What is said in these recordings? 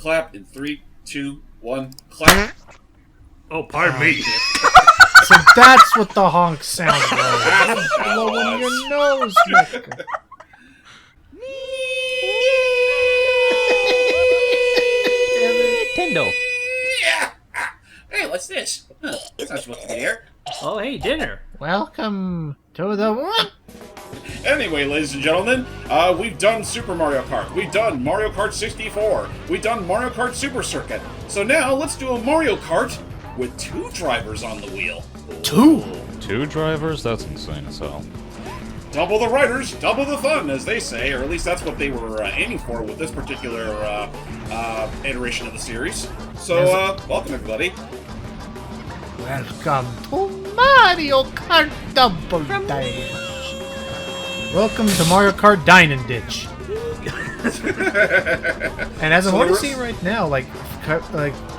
clap in 3, 2, 1, clap. Oh, pardon me. So that's what the honk sounds like. Blowing your nose, Mecca. Nintendo. Yeah. Hey, what's this? Huh, it's not supposed to be there. Oh, hey, dinner. Welcome to the one. Anyway, ladies and gentlemen, we've done Super Mario Kart. We've done Mario Kart 64. We've done Mario Kart Super Circuit. So now let's do a Mario Kart with 2 drivers on the wheel. 2? 2 drivers? That's insane as hell. Double the riders, double the fun, as they say, or at least that's what they were aiming for with this particular iteration of the series. So, welcome everybody. Welcome to Mario Kart Double Dash. Welcome to Mario Kart Dine and Ditch. And as I'm noticing right now, like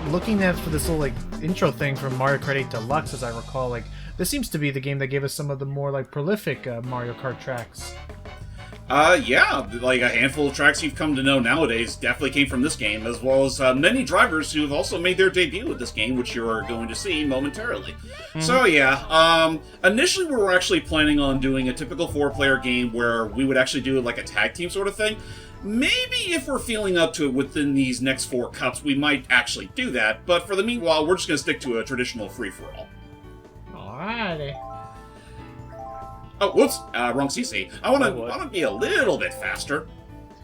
looking at for this little like intro thing from Mario Kart 8 Deluxe, as I recall, like this seems to be the game that gave us some of the more like prolific Mario Kart tracks. Yeah, like a handful of tracks you've come to know nowadays definitely came from this game, as well as many drivers who have also made their debut with this game, which you're going to see momentarily. So yeah, initially we were actually planning on doing a typical 4-player game where we would actually do like a tag team sort of thing. Maybe if we're feeling up to it within these next 4 cups, we might actually do that, but for the meanwhile, we're just going to stick to a traditional free-for-all. Alrighty. Oh, whoops! Wrong CC. I want to be a little bit faster.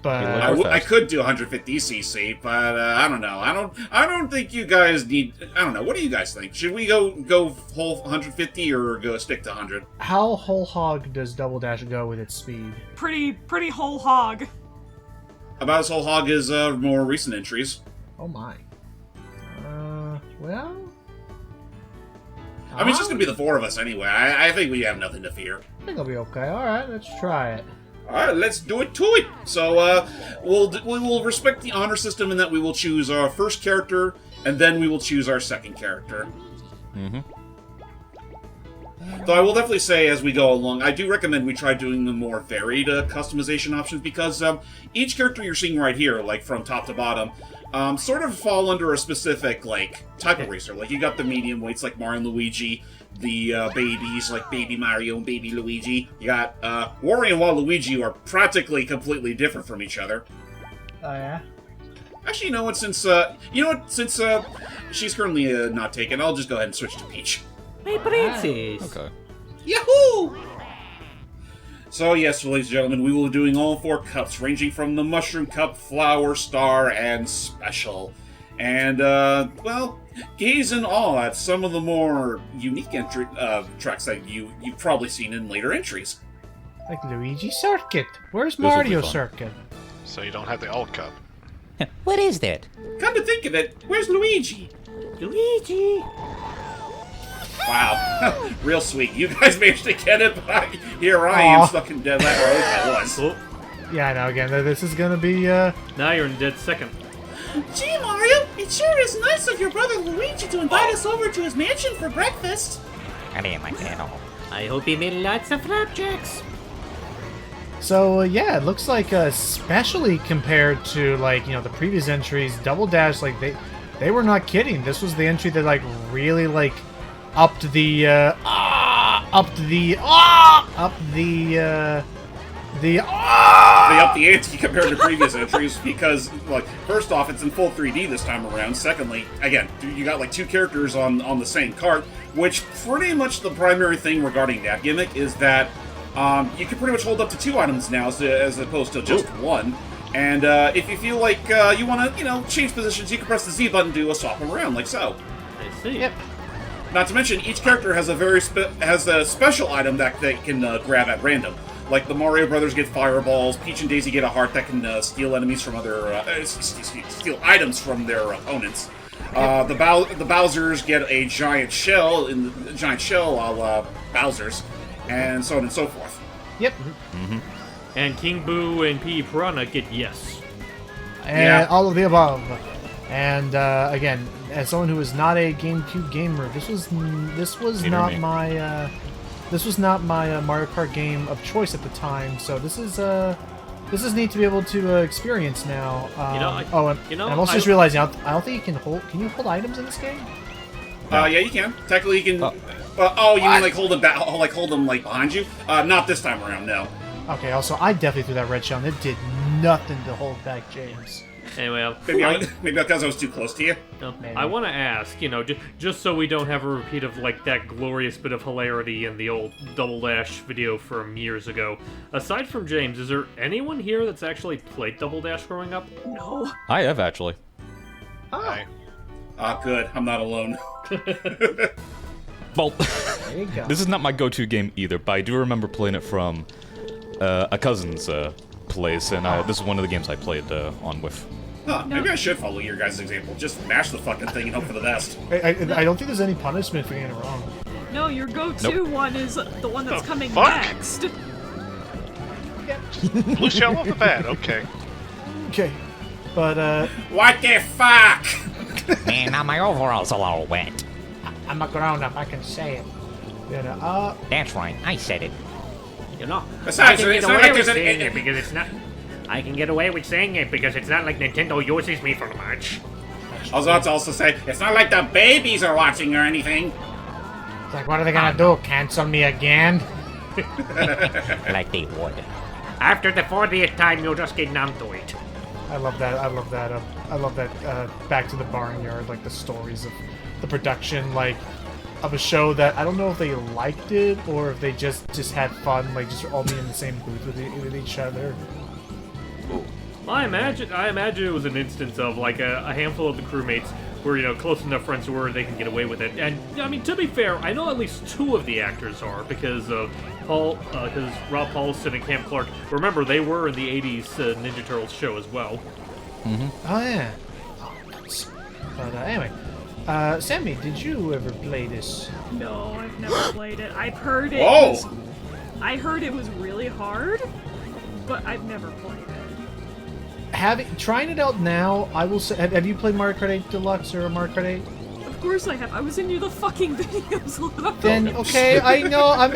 But I could do 150 CC, but I don't know. I don't think you guys need. I don't know. What do you guys think? Should we go whole 150 or go stick to 100? how whole hog does Double Dash go with its speed? Pretty whole hog. About as whole hog as more recent entries. Oh my. Well. I mean, it's just gonna be the 4 of us anyway. I think we have nothing to fear. I think I'll be okay. Alright, let's try it. Alright, let's do it to it! So, we will respect the honor system in that we will choose our first character, and then we will choose our second character. Though I will definitely say, as we go along, I do recommend we try doing the more varied customization options, because each character you're seeing right here, like from top to bottom, sort of fall under a specific, like, type of racer. Like, you got the medium weights, like Mario and Luigi, the babies, like Baby Mario and Baby Luigi. You got Wario and Waluigi are practically completely different from each other. Oh yeah? Actually, you know what, since she's currently not taken, I'll just go ahead and switch to Peach. Hey, princess. Okay. Yahoo! So yes, ladies and gentlemen, we will be doing all 4 cups, ranging from the Mushroom Cup, Flower, Star, and Special. And, well, gaze in awe at some of the more unique tracks that you've probably seen in later entries. Like Luigi Circuit. Where's This'll be Mario fun. Circuit? So you don't have the alt cup. What is that? Come to think of it, where's Luigi? Luigi. Wow, real sweet. You guys managed to get it, but here I am stuck in dead last road. I was. Oh, Yeah, I know, again, this is gonna be, now you're in dead second. Gee, Mario, it sure is nice of your brother Luigi to invite us over to his mansion for breakfast. Come here, my channel. I hope he made lots of flapjacks. So, yeah, it looks like, especially compared to, like, you know, the previous entries, Double Dash, like, they were not kidding. This was the entry that, like, really, like, upped the ante compared to previous entries because, like, first off, it's in full 3D this time around. Secondly, again, you got like 2 characters on the same cart, which pretty much the primary thing regarding that gimmick is that you can pretty much hold up to 2 items now as opposed to just 1. And if you feel like you want to, you know, change positions, you can press the Z button to swap them around, like so. I see. Yep. Not to mention, each character has a special item that they can grab at random. Like the Mario Brothers get fireballs, Peach and Daisy get a heart that can steal enemies from steal items from their opponents. The Bowsers get a giant shell a la Bowser's, and so on and so forth. Yep. And King Boo and P Piranha get yes. And all of the above. And again, as someone who is not a GameCube gamer, this was not my Mario Kart game of choice at the time. So this is This is neat to be able to experience now. And I'm also just realizing I don't think you can hold. Can you hold items in this game? Yeah, you can. Technically, you can. You mean like hold them back? Like hold them like behind you? Not this time around, no. Okay. Also, I definitely threw that red shell, and it did nothing to hold back James. Anyway, maybe because I was too close to you. I want to ask, just so we don't have a repeat of like that glorious bit of hilarity in the old Double Dash video from years ago. Aside from James, is there anyone here that's actually played Double Dash growing up? No. I have, actually. Hi. Good. I'm not alone. Well, There you go. this is not my go-to game either, but I do remember playing it from a cousin's place, and this is one of the games I played on with. Huh, maybe I should follow your guys' example. Just mash the fucking thing and hope for the best. I don't think there's any punishment for getting it wrong. No, your go-to one is the one that's coming fuck? next. Blue shell off the bat. Okay. Okay, but What the fuck? Man, now my overalls are all wet. I'm a grown-up. I can say it. That's right, I said it. Besides, it's not like there's saying any. it because it's not. I can get away with saying it because it's not like Nintendo uses me for much. I was about to also say, it's not like the babies are watching or anything. It's like, what are they gonna do? Cancel me again? Like they would. After the 40th time, you'll just get numb to it. I love that. I love that. Back to the barnyard, like the stories of the production, like of a show that I don't know if they liked it or if they just had fun, like just all being in the same booth with each other. I imagine it was an instance of like a handful of the crewmates were close enough friends where they can get away with it. And I mean, to be fair, I know at least two of the actors are because of because Rob Paulson and Cam Clark. Remember, they were in the '80s Ninja Turtles show as well. Oh yeah. Oh, nuts. But anyway, Sammy, did you ever play this? No, I've never played it. I've heard it. Whoa! I heard it was really hard, but I've never played it. Trying it out now, I will say. Have you played Mario Kart 8 Deluxe or Mario Kart 8? Of course I have. I was in the fucking videos. Then okay, I know. I'm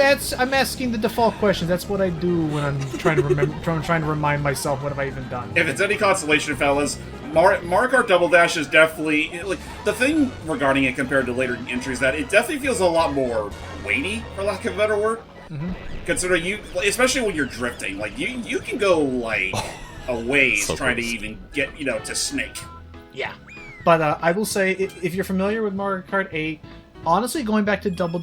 asking the default questions. That's what I do when I'm trying to remember. trying to remind myself what have I even done. If it's any consolation, fellas, Mario Kart Double Dash is definitely like the thing regarding it compared to later entries that it definitely feels a lot more weighty, for lack of a better word. Considering you, especially when you're drifting, like you can go like a ways So trying close. to even get to Snake. Yeah. But I will say, if you're familiar with Mario Kart 8, honestly, going back to Double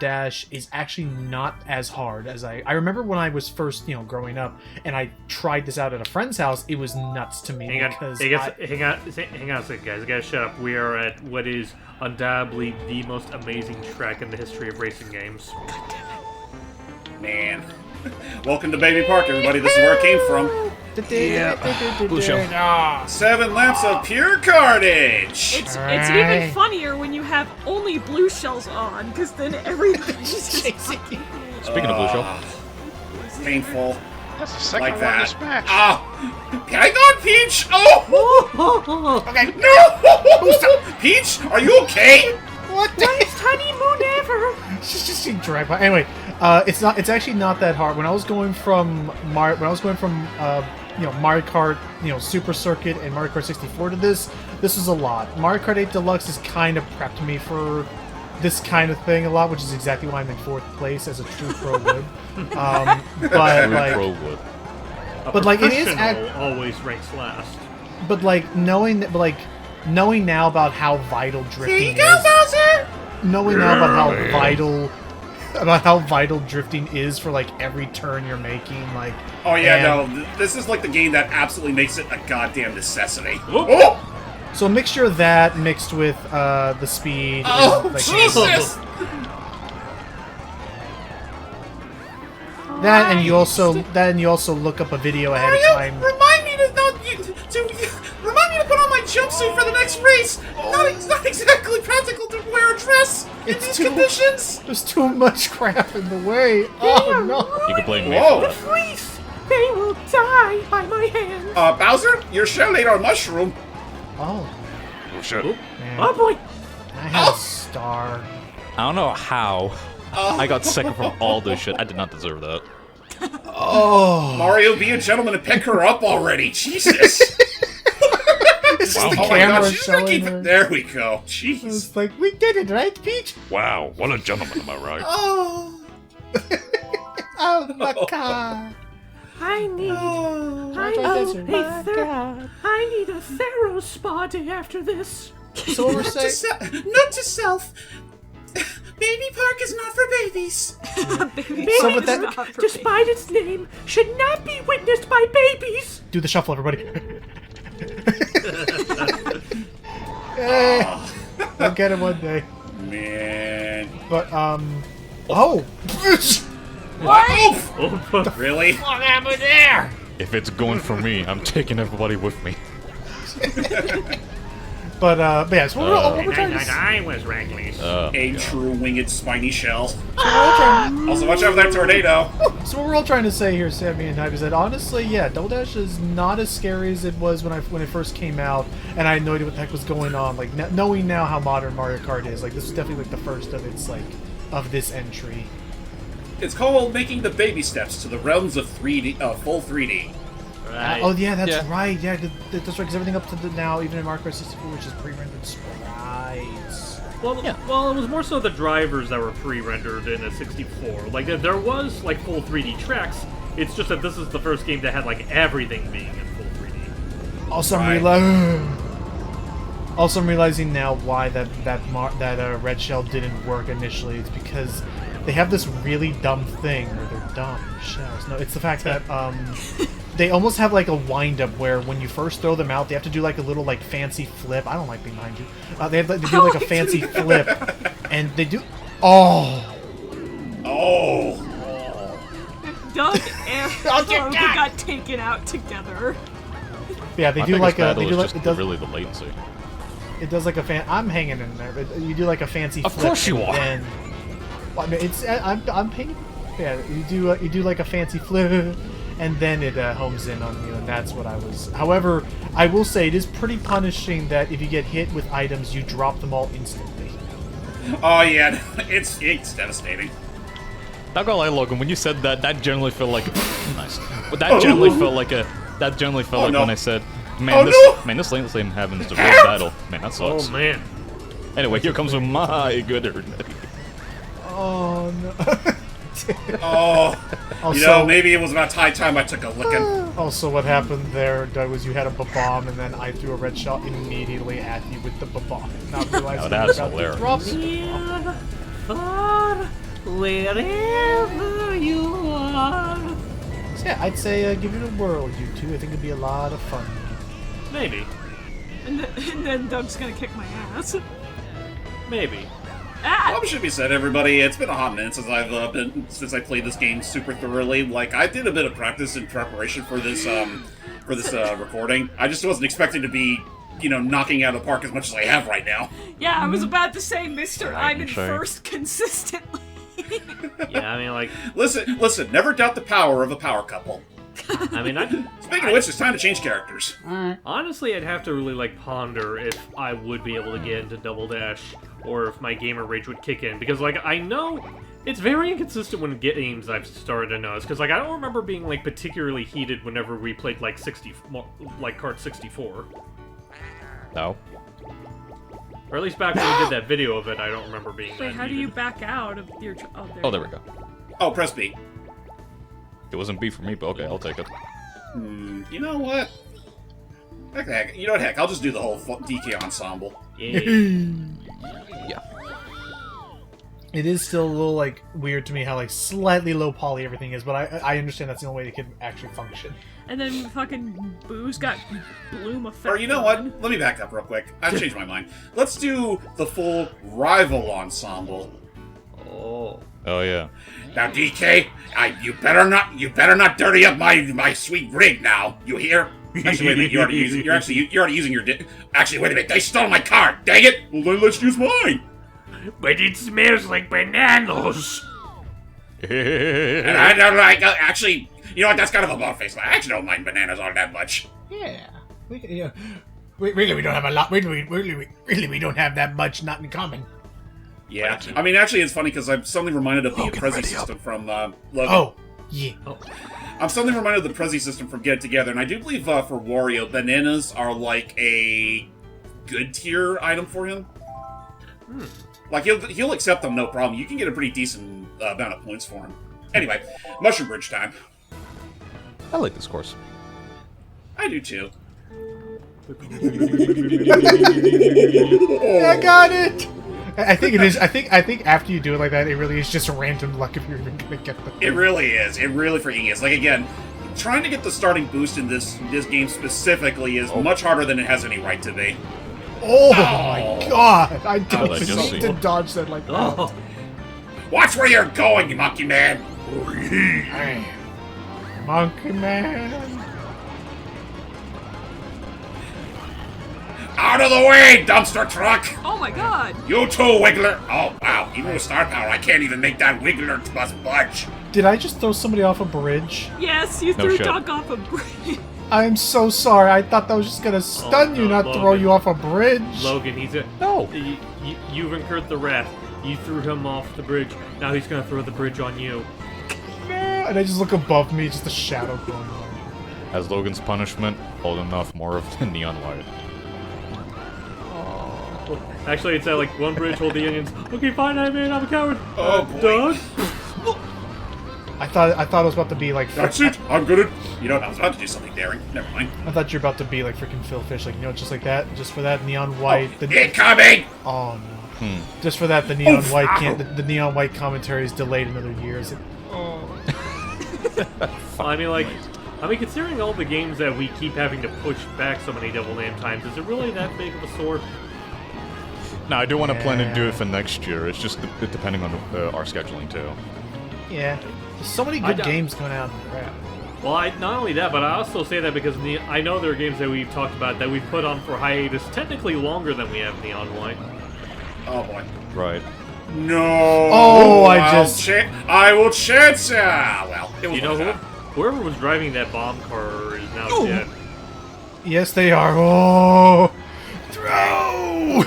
Dash is actually not as hard as I remember when I was first, growing up, and I tried this out at a friend's house. It was nuts to me Hang on, because hang on a second, guys. I gotta shut up. We are at what is undoubtedly the most amazing track in the history of racing games. Man. Welcome to Baby Park, everybody. This is where it came from. Blue shell. 7 laps of pure carnage. It's Alright. even funnier when you have only blue shells on, because then everybody's just fucking... Speaking of blue shell, Painful. That's the second Like one that. this match. Hang on, Peach! Oh! Okay, no! Peach, are you okay? What? honeymoon ever! She's just being dragged by. Anyway, it's not. It's actually not that hard. When I was going from Mario Kart, Super Circuit and Mario Kart 64 to this was a lot. Mario Kart 8 Deluxe has kind of prepped me for this kind of thing a lot, which is exactly why I'm in 4th place as a true pro would. But like, pro would. But, like, it is Professional always ranks last. but like knowing now about how vital drifting is. Knowing now about how vital drifting is for like every turn you're making, like. Oh yeah, and no, this is like the game that absolutely makes it a goddamn necessity. Whoop. Oh! So a mixture of that mixed with the speed. Oh, and, like, Jesus! That and you also look up a video ahead of time. Remind me remind me to put on my jumpsuit for the next race. It's not exactly practical to wear a dress in It's these too- conditions. There's too much crap in the way. Oh no! You can blame me. Whoa, Please, they will die by my hand. Bowser, your shell ate our mushroom. Oh Oh, shit. man, Oh boy. I had a star. I don't know how, I got second from all this shit. I did not deserve that. Oh, Mario, be a gentleman and pick her up already. Jesus. it's Oh just the my camera God, she's not showing keeping. her. There we go. Jeez. It's like, we did it, right, Peach? Wow, what a gentleman, am I right? Oh. Oh my god. I need. I need a thorough spa day after this. So what we're saying? Note to self. Baby Park is not for babies. So with that, Despite its name, should not be witnessed by babies. do the shuffle, everybody. I'll get him one day. Man. But oh, What? Really? what happened there? If it's going for me, I'm taking everybody with me. But yeah, so what we're trying to I was reckless. A true winged spiny shell. Also, watch out for that tornado. So what we're all trying to say here, Sammy and Hype, is that honestly, yeah, Double Dash is not as scary as it was when it first came out, and I had no idea what the heck was going on. Like knowing now how modern Mario Kart is, like this is definitely like the first of its of this entry. It's called making the baby steps to the realms of 3D, full 3D. Right. Oh yeah, that's Yeah. right. Yeah, that's right. Because everything up to now, even in Mario Kart 64, which is pre-rendered sprites. Well, it was more so the drivers that were pre-rendered in a 64. Like, there was, like, full 3D tracks. It's just that this is the first game that had, like, everything being in full 3D. Also, I'm realizing now why that red shell didn't work initially. It's because they have this really dumb thing, or they're dumb shells. No, it's the fact that they almost have like a wind-up where when you first throw them out, they have to do like a little like fancy flip. I don't like being behind you. They do like a fancy flip, and they do. Oh. Doug and Logan got taken out together. Yeah, they My do biggest like a. battle They do is like just it does. really the latency. It does like a fan. I'm hanging in there, but you do like a fancy. Of flip course you are. And, well, I mean, it's I'm paying. Yeah, you do like a fancy flip, and then it homes in on you, and that's what I was. However, I will say it is pretty punishing that if you get hit with items, you drop them all instantly. Oh yeah, it's devastating. Not gonna lie, Logan, when you said that, that generally felt like nice. But that generally felt like no. when I said, man, Oh, this no. man, this Lane having is a real battle. Man, that sucks. Oh, man. Anyway, here comes my good. Oh no. Oh, Also, maybe it was about high time I took a licking. Also, what happened there, Doug, was you had a bomb, and then I threw a red shot immediately at you with the bomb. Not realizing Now that's you were about to hilarious. drop it. Far, wherever you are. So yeah, I'd say give it a whirl, you two. I think it'd be a lot of fun. Maybe. And then Doug's gonna kick my ass. Maybe. Ah! Well, should be said, everybody. It's been a hot minute since I played this game super thoroughly. Like, I did a bit of practice in preparation for this recording. I just wasn't expecting to be, knocking out of the park as much as I have right now. Yeah, I was about to say, Mr. I'm in sure. first consistently. Yeah, I mean, like, Listen. Never doubt the power of a power couple. I mean, Speaking of which, it's time to change characters. honestly, I'd have to really, like, ponder if I would be able to get into Double Dash, or if my gamer rage would kick in, because, like, I know it's very inconsistent when games I've started to notice, because, like, I don't remember being, like, particularly heated whenever we played, like, Kart 64. No. Or at least back when we did that video of it, I don't remember being Wait, that how do you heated. back out of your... Oh, there we go. Oh, press B. It wasn't B for me, but okay, I'll take it. You know what? Heck, you know what? Heck, I'll just do the whole DK ensemble. Yeah. Yeah. It is still a little like weird to me how like slightly low poly everything is, but I understand that's the only way it can actually function. And then fucking Boo's got bloom effect. Or you know what? on. Let me back up real quick. I've changed my mind. Let's do the full rival ensemble. Oh. Oh yeah. Now, DK, you better not dirty up my sweet rig now. You hear? Actually, wait a minute. You're already using your. Actually, wait a minute. They stole my car. Dang it! Well, then let's use mine. But it smells like bananas! And I don't like. Actually, you know what? That's kind of a bald face. I actually don't mind bananas all that much. Yeah, we don't have a lot. We don't have that much not in common. Yeah, Too. I mean, actually, it's funny because I'm suddenly reminded of the Prezi system from Logan. Oh, yeah. I'm suddenly reminded of the Prezi system from Get It Together, and I do believe for Wario, bananas are like a good tier item for him. Like, he'll accept them, no problem. You can get a pretty decent amount of points for him. Anyway, Mushroom Bridge time. I like this course. I do too. I got it! I think it is. I think after you do it like that, it really is just random luck if you're even gonna get the. It really is. It really freaking is. Like, again, trying to get the starting boost in this game specifically is much harder than it has any right to be. Oh my god! I don't I just need see? to dodge that like that. Oh, Watch where you're going, you monkey man! Hey, Monkey Man. Out of the way, dumpster truck! Oh my god! You too, Wiggler! Oh, wow. Even with star power, I can't even make that Wiggler bust budge. Did I just throw somebody off a bridge? Yes, you No threw shit. Doc off a bridge. I am so sorry. I thought that was just gonna stun you, no, not throw Logan. you off a bridge. Logan, he's a... No. You've incurred the wrath. You threw him off the bridge. Now he's gonna throw the bridge on you. And I just look above me, just a shadow going on. As Logan's punishment, hold enough more of the neon light. Actually, it's at like one bridge, hold the onions. Okay, fine, I'm a coward. Oh, boy. Doug? I thought it was about to be like. That's it. I'm gonna... You know, I was about to do something daring. Never mind. I thought you were about to be like freaking Phil Fish, like, you know, just like that, just for that neon white. Incoming! Oh no! Just for that, the neon white can't. The neon white commentary is delayed another year. Is it? I mean, considering all the games that we keep having to push back so many double name times, is it really that big of a sword? No, I do want to plan to do it for next year. It's just depending on our scheduling too. Yeah. There's so many good games going out. Crap. Well, not only that, but I also say that because I know there are games that we've talked about that we've put on for hiatus technically longer than we have Neon White. Oh, boy. Right. No. Oh, I will chance. Well, it was You know, like that. whoever was driving that bomb car is now dead. Yes, they are. Oh, throw!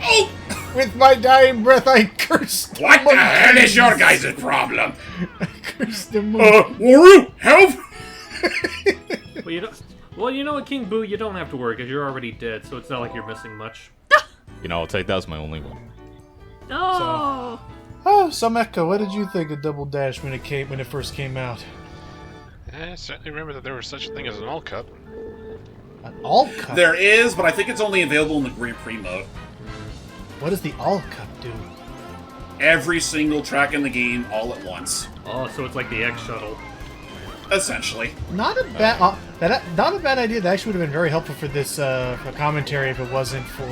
Oh! With my dying breath, I curse. the What the hell is your monkeys. guys' problem? I curse the monkeys. Wario, help! Well, you know what, King Boo, you don't have to worry because you're already dead, so it's not like you're missing much. You know, I'll take that as my only one. Oh. Oh, so Mecha, what did you think of Double Dash when it first came out? I certainly remember that there was such a thing as an all cup. An all cup. There is, but I think it's only available in the Grand Prix mode. What does the all cup do? Every single track in the game, all at once. Oh, so it's like the X Shuttle. Essentially. Not a bad, not a bad idea. That actually would have been very helpful for this for commentary if it wasn't for.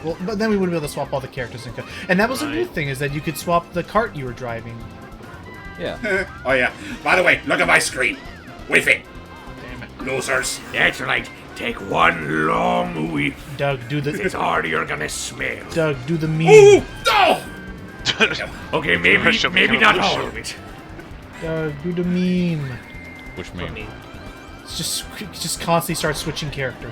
Well, but then we would be able to swap all the characters and that was a new Right. thing, is that you could swap the cart you were driving. Yeah. Oh, yeah. By the way, look at my screen. Whiff it. Damn it, Losers. That's right. Take one long whiff. Doug, do It's the all you're gonna smell. Doug, do the meme. Ooh! No! Okay, maybe not all of it. Doug, do the meme. Which mean? It's just constantly start switching character.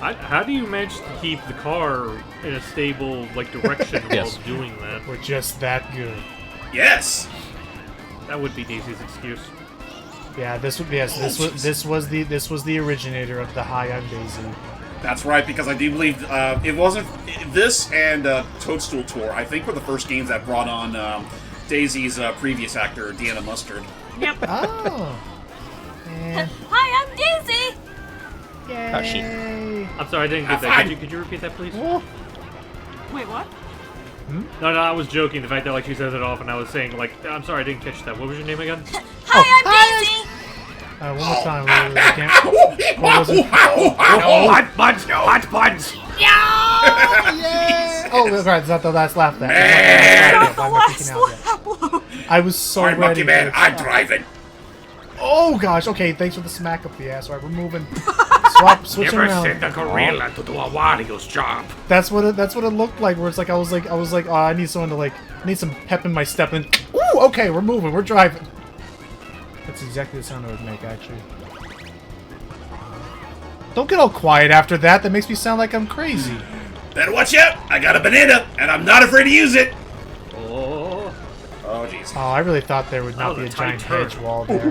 How do you manage to keep the car in a stable direction Yes. while doing that? We're just that good. Yes! That would be Daisy's excuse. Yeah, this was the originator of the Hi, I'm Daisy. That's right, because I do believe it wasn't this and Toadstool Tour. I think were the first games that brought on Daisy's previous actor, Deanna Mustard. Yep. Oh. And Hi, I'm Daisy. yay. I'm sorry, I didn't get that. Could you repeat that, please? Oh. Wait, what? No, I was joking. The fact that like she says it off, and I was saying like, I'm sorry, I didn't catch that. What was your name again? Hi, I'm Daisy. One more time. What was it? Hot buns! Hot buns! Yeah! Oh, that's right. It's not the last laugh. Not That. the I'm last freaking out yet. lap. I was so Alright, ready. Monkey Man, to I'm stop. driving. Oh gosh. Okay. Thanks for the smack up the ass. All right, we're moving. Switching Never around. send a gorilla to do a Wario's job. That's what it looked like. Where it's like I was like, oh, I need someone to I need some pep in my step. And ooh, okay, we're moving. We're driving. That's exactly the sound I would make, actually. Don't get all quiet after that. That makes me sound like I'm crazy. Better watch out! I got a banana, and I'm not afraid to use it! Oh, Oh, jeez. Oh, I really thought there would not That be was a a tight giant turn. hedge wall there.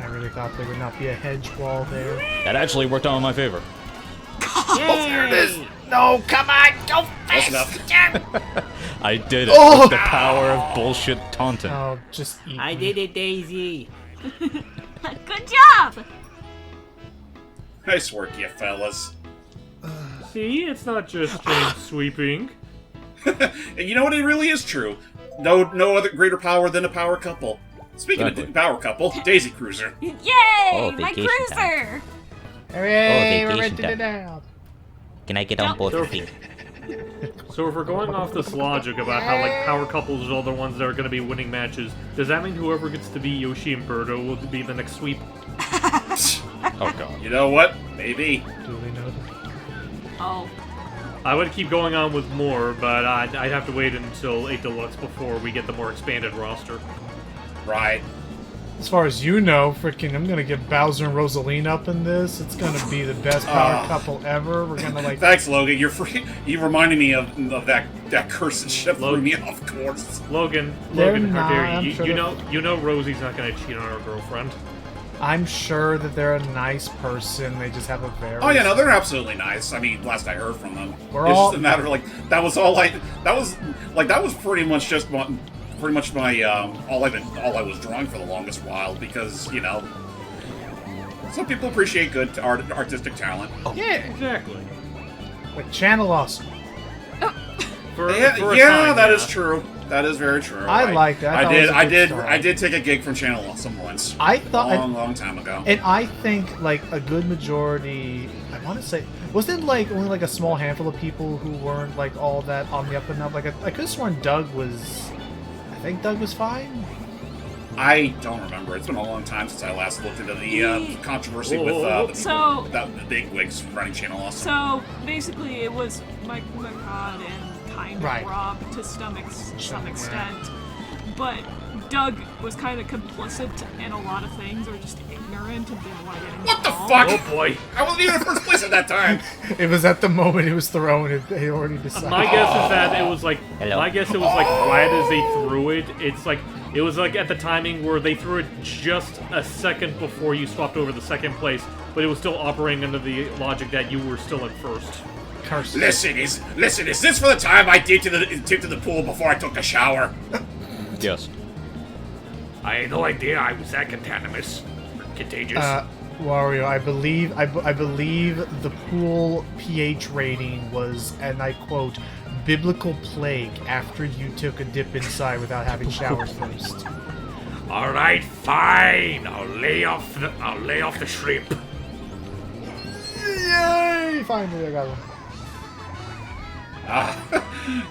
I really thought there would not be a hedge wall there. That actually worked out in my favor. There it is. No, come on, go Close enough. I did it Oh! with the power of bullshit taunting. Oh, just eat I me. did it, Daisy. Good job! Nice work, you fellas. see, it's not just chain sweeping. And you know what? It really is true. No other greater power than a power couple. Speaking Exactly. of power couple, Daisy Cruiser. Yay! Oh, my vacation cruiser! Hooray, Oh, we're vacation renting it time. out. Can I get on board with you? So if we're going off this logic about how like power couples are the ones that are going to be winning matches, does that mean whoever gets to be Yoshi and Birdo will be the next sweep? Oh god. You know what? Maybe. Duly noted. Oh. I would keep going on with more, but I'd have to wait until 8 Deluxe before we get the more expanded roster. Right. As far as you know, freaking, I'm gonna get Bowser and Rosaline up in this. It's gonna be the best power couple ever. We're gonna like. Thanks, Logan. You reminded me of that cursed ship threw me off course. Logan, They're how not, dare I'm you? sure You know Rosie's not going to cheat on her girlfriend. I'm sure that they're a nice person. They just have a very. Oh yeah, no, they're absolutely nice. I mean, last I heard from them, We're it's all- just a matter of like that was pretty much just my all I was drawing for the longest while because you know some people appreciate good artistic talent. Yeah, Exactly. like Channel Awesome. For a Yeah, time, that yeah. is true. That is very true. I like that. I thought it was a good story. I did take a gig from Channel Awesome once. I thought, long time ago. and I think like a good majority. I want to say, wasn't like only like a small handful of people who weren't like all that on the up and up. Like I could have sworn Doug was. I think Doug was fine. I don't remember. It's been a long time since I last looked into the controversy with the people, So- the big wigs running Channel Awesome. So basically, it was Mike McCod and kind of Right. Rob to some yeah. extent, but Doug was kind of complicit in a lot of things, or just ignorant and didn't want to get involved. What the fuck? Oh boy. I wasn't even in first place at that time. It was at the moment it was thrown. They already decided. My guess is that it was like. Hello. My guess it was like right as they threw it. It's like it was like at the timing where they threw it just a second before you swapped over the second place, but it was still operating under the logic that you were still in first. Curse. Listen, is this for the time I dipped to the pool before I took a shower? Yes. I had no idea I was that contagious. Wario, I believe the pool pH rating was, and I quote, biblical plague after you took a dip inside without having showers first. All right, fine. I'll lay off the shrimp. Yay! Finally, I got one.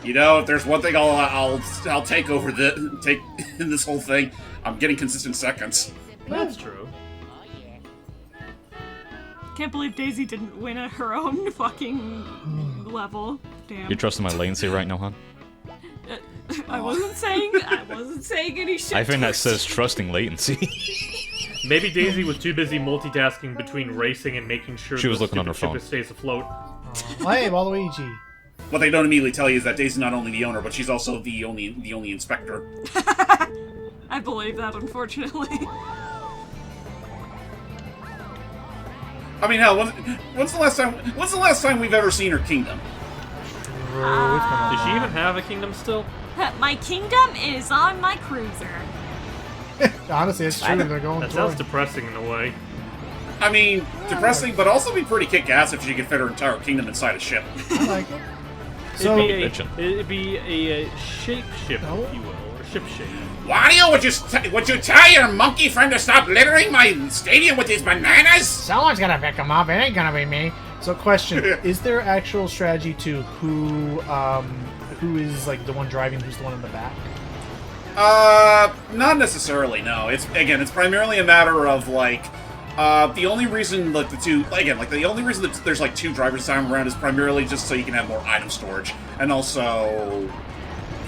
You know, if there's one thing I'll take in this whole thing, I'm getting consistent seconds. That's true. Can't believe Daisy didn't win at her own fucking level. Damn. You're trusting my latency right now, hon? I wasn't saying any shit. I think that towards says trusting latency. Maybe Daisy was too busy multitasking between racing and making sure She was the looking on her stupid phone. ship stays afloat. Hey, Waluigi. What they don't immediately tell you is that Daisy's not only the owner, but she's also the only inspector. I believe that, unfortunately. I mean, hell, when's the last time we've ever seen her kingdom? Does she even have a kingdom still? My kingdom is on my cruiser. Honestly, it's true. They're going That for sounds it. depressing in a way. I mean, depressing, but also be pretty kick-ass if she could fit her entire kingdom inside a ship. I like it. So, It'd be a shape ship, No. if you will, or ship shape. Wario, would you tell your monkey friend to stop littering my stadium with his bananas? someone's gonna pick him up. It ain't gonna be me. So, question: is there actual strategy to who is like the one driving, who's the one in the back? Not necessarily, no. It's primarily a matter of, like, the only reason, like, the only reason that there's, like, two drivers this time around is primarily just so you can have more item storage. And also,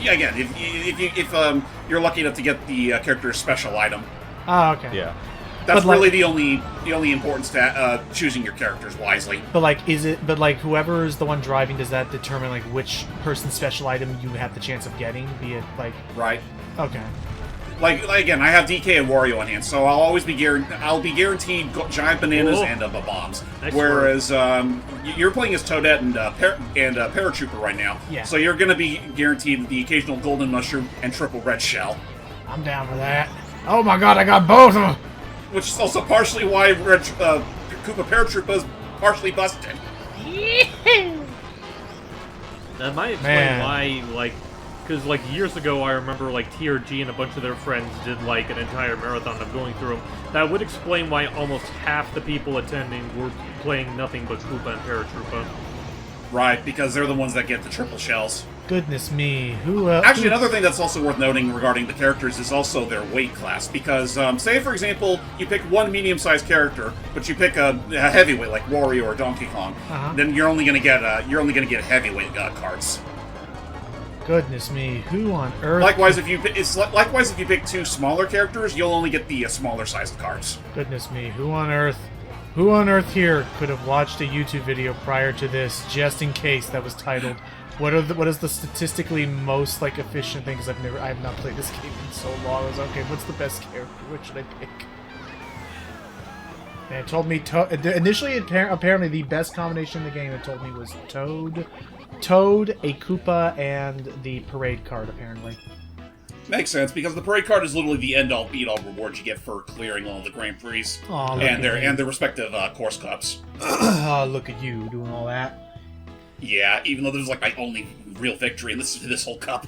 yeah, again, if you're lucky enough to get the character's special item. Oh, okay. Yeah. That's But, like- really the only important stat. Choosing your characters wisely. But like, is it? But like, whoever is the one driving, does that determine like which person's special item you have the chance of getting? Be it like, Right. okay, Like again, I have DK and Wario on hand, so I'll always be guaranteed giant bananas Whoa. and bombs. Excellent. Whereas you're playing as Toadette and Paratrooper right now, Yeah. so you're going to be guaranteed the occasional golden mushroom and triple red shell, I'm down for that. Oh my god, I got both of them. which is also partially why Koopa Paratrooper is partially busted. That might explain Man. why, like, because like years ago, I remember like TRG and a bunch of their friends did like an entire marathon of going through them. That would explain why almost half the people attending were playing nothing but Koopa and Paratroopa. Right, because they're the ones that get the triple shells. Goodness me, who? Actually, another thing that's also worth noting regarding the characters is also their weight class. Because, say for example, you pick one medium-sized character, but you pick a heavyweight like Wario or Donkey Kong, then you're only gonna get heavyweight cards. Goodness me, who on earth? Likewise, if you pick two smaller characters, you'll only get the smaller-sized cards. Goodness me, who on earth? Who on earth here could have watched a YouTube video prior to this, just in case, that was titled what is the statistically most like efficient thing? Because I have not played this game in so long. I was okay. What's the best character? What should I pick? And it told me initially. Apparently, the best combination in the game, it told me, was Toad, a Koopa, and the parade card. Apparently, Makes sense, because the parade card is literally the end-all, be-all reward you get for clearing all the Grand Prix Aw, look and at you. their respective course cups. oh, look at you doing all that. Yeah, even though this is like my only real victory in this whole cup.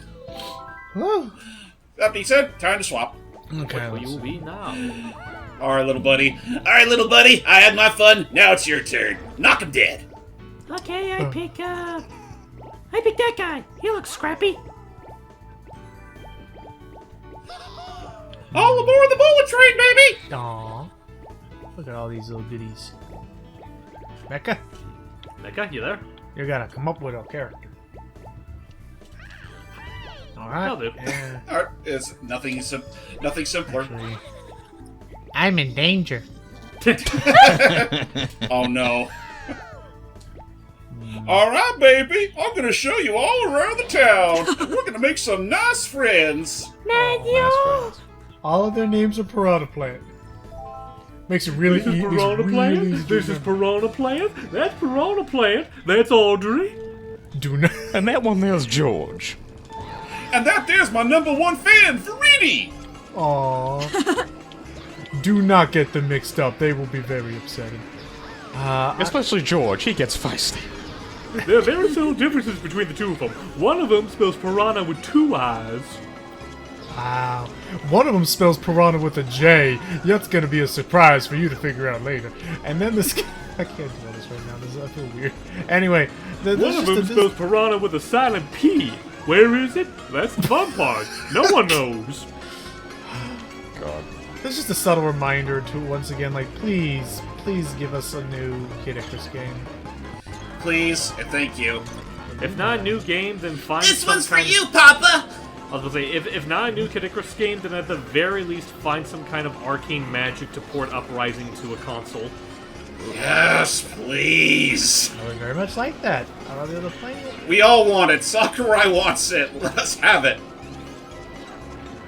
Woo. That being said, time to swap. Okay, What will let's you see. be now? Alright, little buddy. Alright, little buddy, I had my fun. Now it's your turn. Knock him dead. Okay, I pick that guy. He looks scrappy. All aboard the bullet train, baby! Aw, look at all these little goodies. Mecha, Mecha, you there? you gotta come up with a character. Alright. I'll do. Yeah, Alright, it's nothing simpler. actually, I'm in danger. Oh no. Alright, baby, I'm gonna show you all around the town. We're gonna make some nice friends. All of their names are Piranha Plant. Makes it really This is easy. Piranha Plant. This is Piranha Plant. That's Piranha Plant. That's Audrey. Do not. And that one there's George. And that there's my #1 fan, Faridi! Aww. Do not get them mixed up. They will be very upsetting. Especially George, he gets feisty. There are very subtle differences between the two of them. One of them spells piranha with 2 eyes. Wow. One of them spells piranha with a J. That's gonna be a surprise for you to figure out later. And then this. I can't do all this right now. I feel weird. Anyway, One of them spells piranha with a silent P. Where is it? That's the fun part. No one knows. God. There's just a subtle reminder to once again, like, please give us a new Kid Icarus game. Please, and thank you. If not a new game, then find This some one's for kind you, Papa! I was gonna say, if not a new Kid Icarus game, then at the very least find some kind of arcane magic to port Uprising to a console. Yes, please. I would very much like that. I'll be able to play it. We all want it. Sakurai wants it. Let us have it.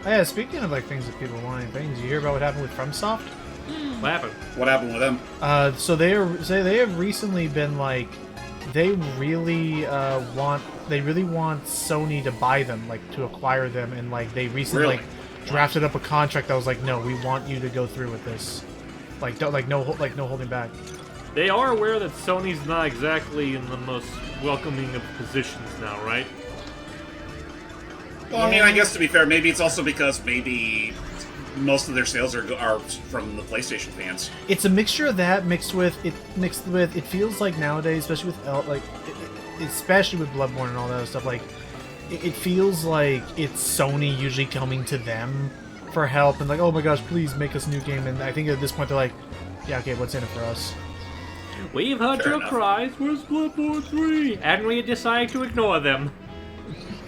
Oh, yeah, speaking of like things that people want and things, you hear about what happened with FromSoft? What happened? What happened with them? So they have recently been like, they really want Sony to buy them, like to acquire them, and like they recently Really? like drafted up a contract that was like, no, we want you to go through with this, like don't no holding back. They are aware that Sony's not exactly in the most welcoming of positions now, right? Well, I mean, I guess to be fair, maybe it's also because maybe most of their sales are from the PlayStation fans. It's a mixture of that mixed with it feels like nowadays, especially with especially with Bloodborne and all that other stuff, like it feels like it's Sony usually coming to them for help and like, oh my gosh, please make us a new game. And I think at this point they're like, yeah, okay, what's in it for us? We've heard Fair your enough. cries. Where's Bloodborne 3? And we decide to ignore them.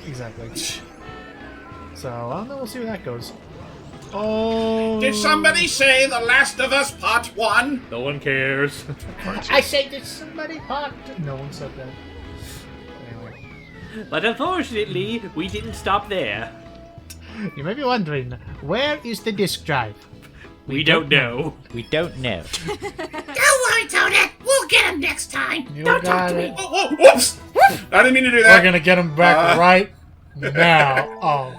Exactly. So I don't know. We'll see where that goes. Oh. Did somebody say The Last of Us Part 1? No one cares. I say, did somebody part? No one said that. Anyway. But unfortunately, we didn't stop there. You may be wondering, where is the disk drive? We don't know. We don't know. Don't worry, Toadette. We'll get him next time. You Don't talk got to it. me. Oh, whoops! I didn't mean to do that. We're gonna get him back right now. Oh.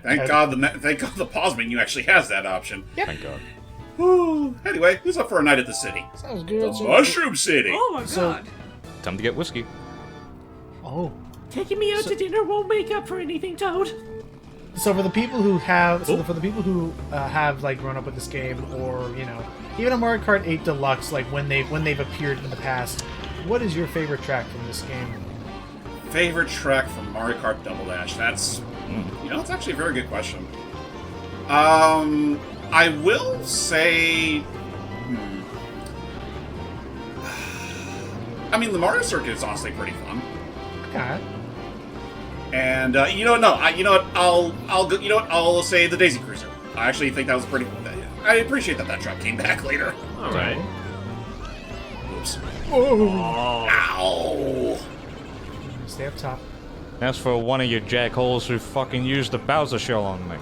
Thank God the pause menu actually has that option. Thank God. Anyway, who's up for a night at the city? Sounds good. Mushroom City! Oh my So- god. Time to get whiskey. Oh. Taking me out to dinner won't make up for anything, Toad. So for the people who have, for the people who have like grown up with this game, or even a Mario Kart 8 Deluxe, like when they've appeared in the past, what is your favorite track from this game? Favorite track from Mario Kart Double Dash? That's it's actually a very good question. I will say, I mean, the Mario Circuit is honestly pretty fun. Okay. And I'll say the Daisy Cruiser. I actually think that was pretty. I appreciate that track came back later. All right. Oops. Oh. Ow! Stay up top. As for one of you jackholes who fucking used the Bowser shell on me.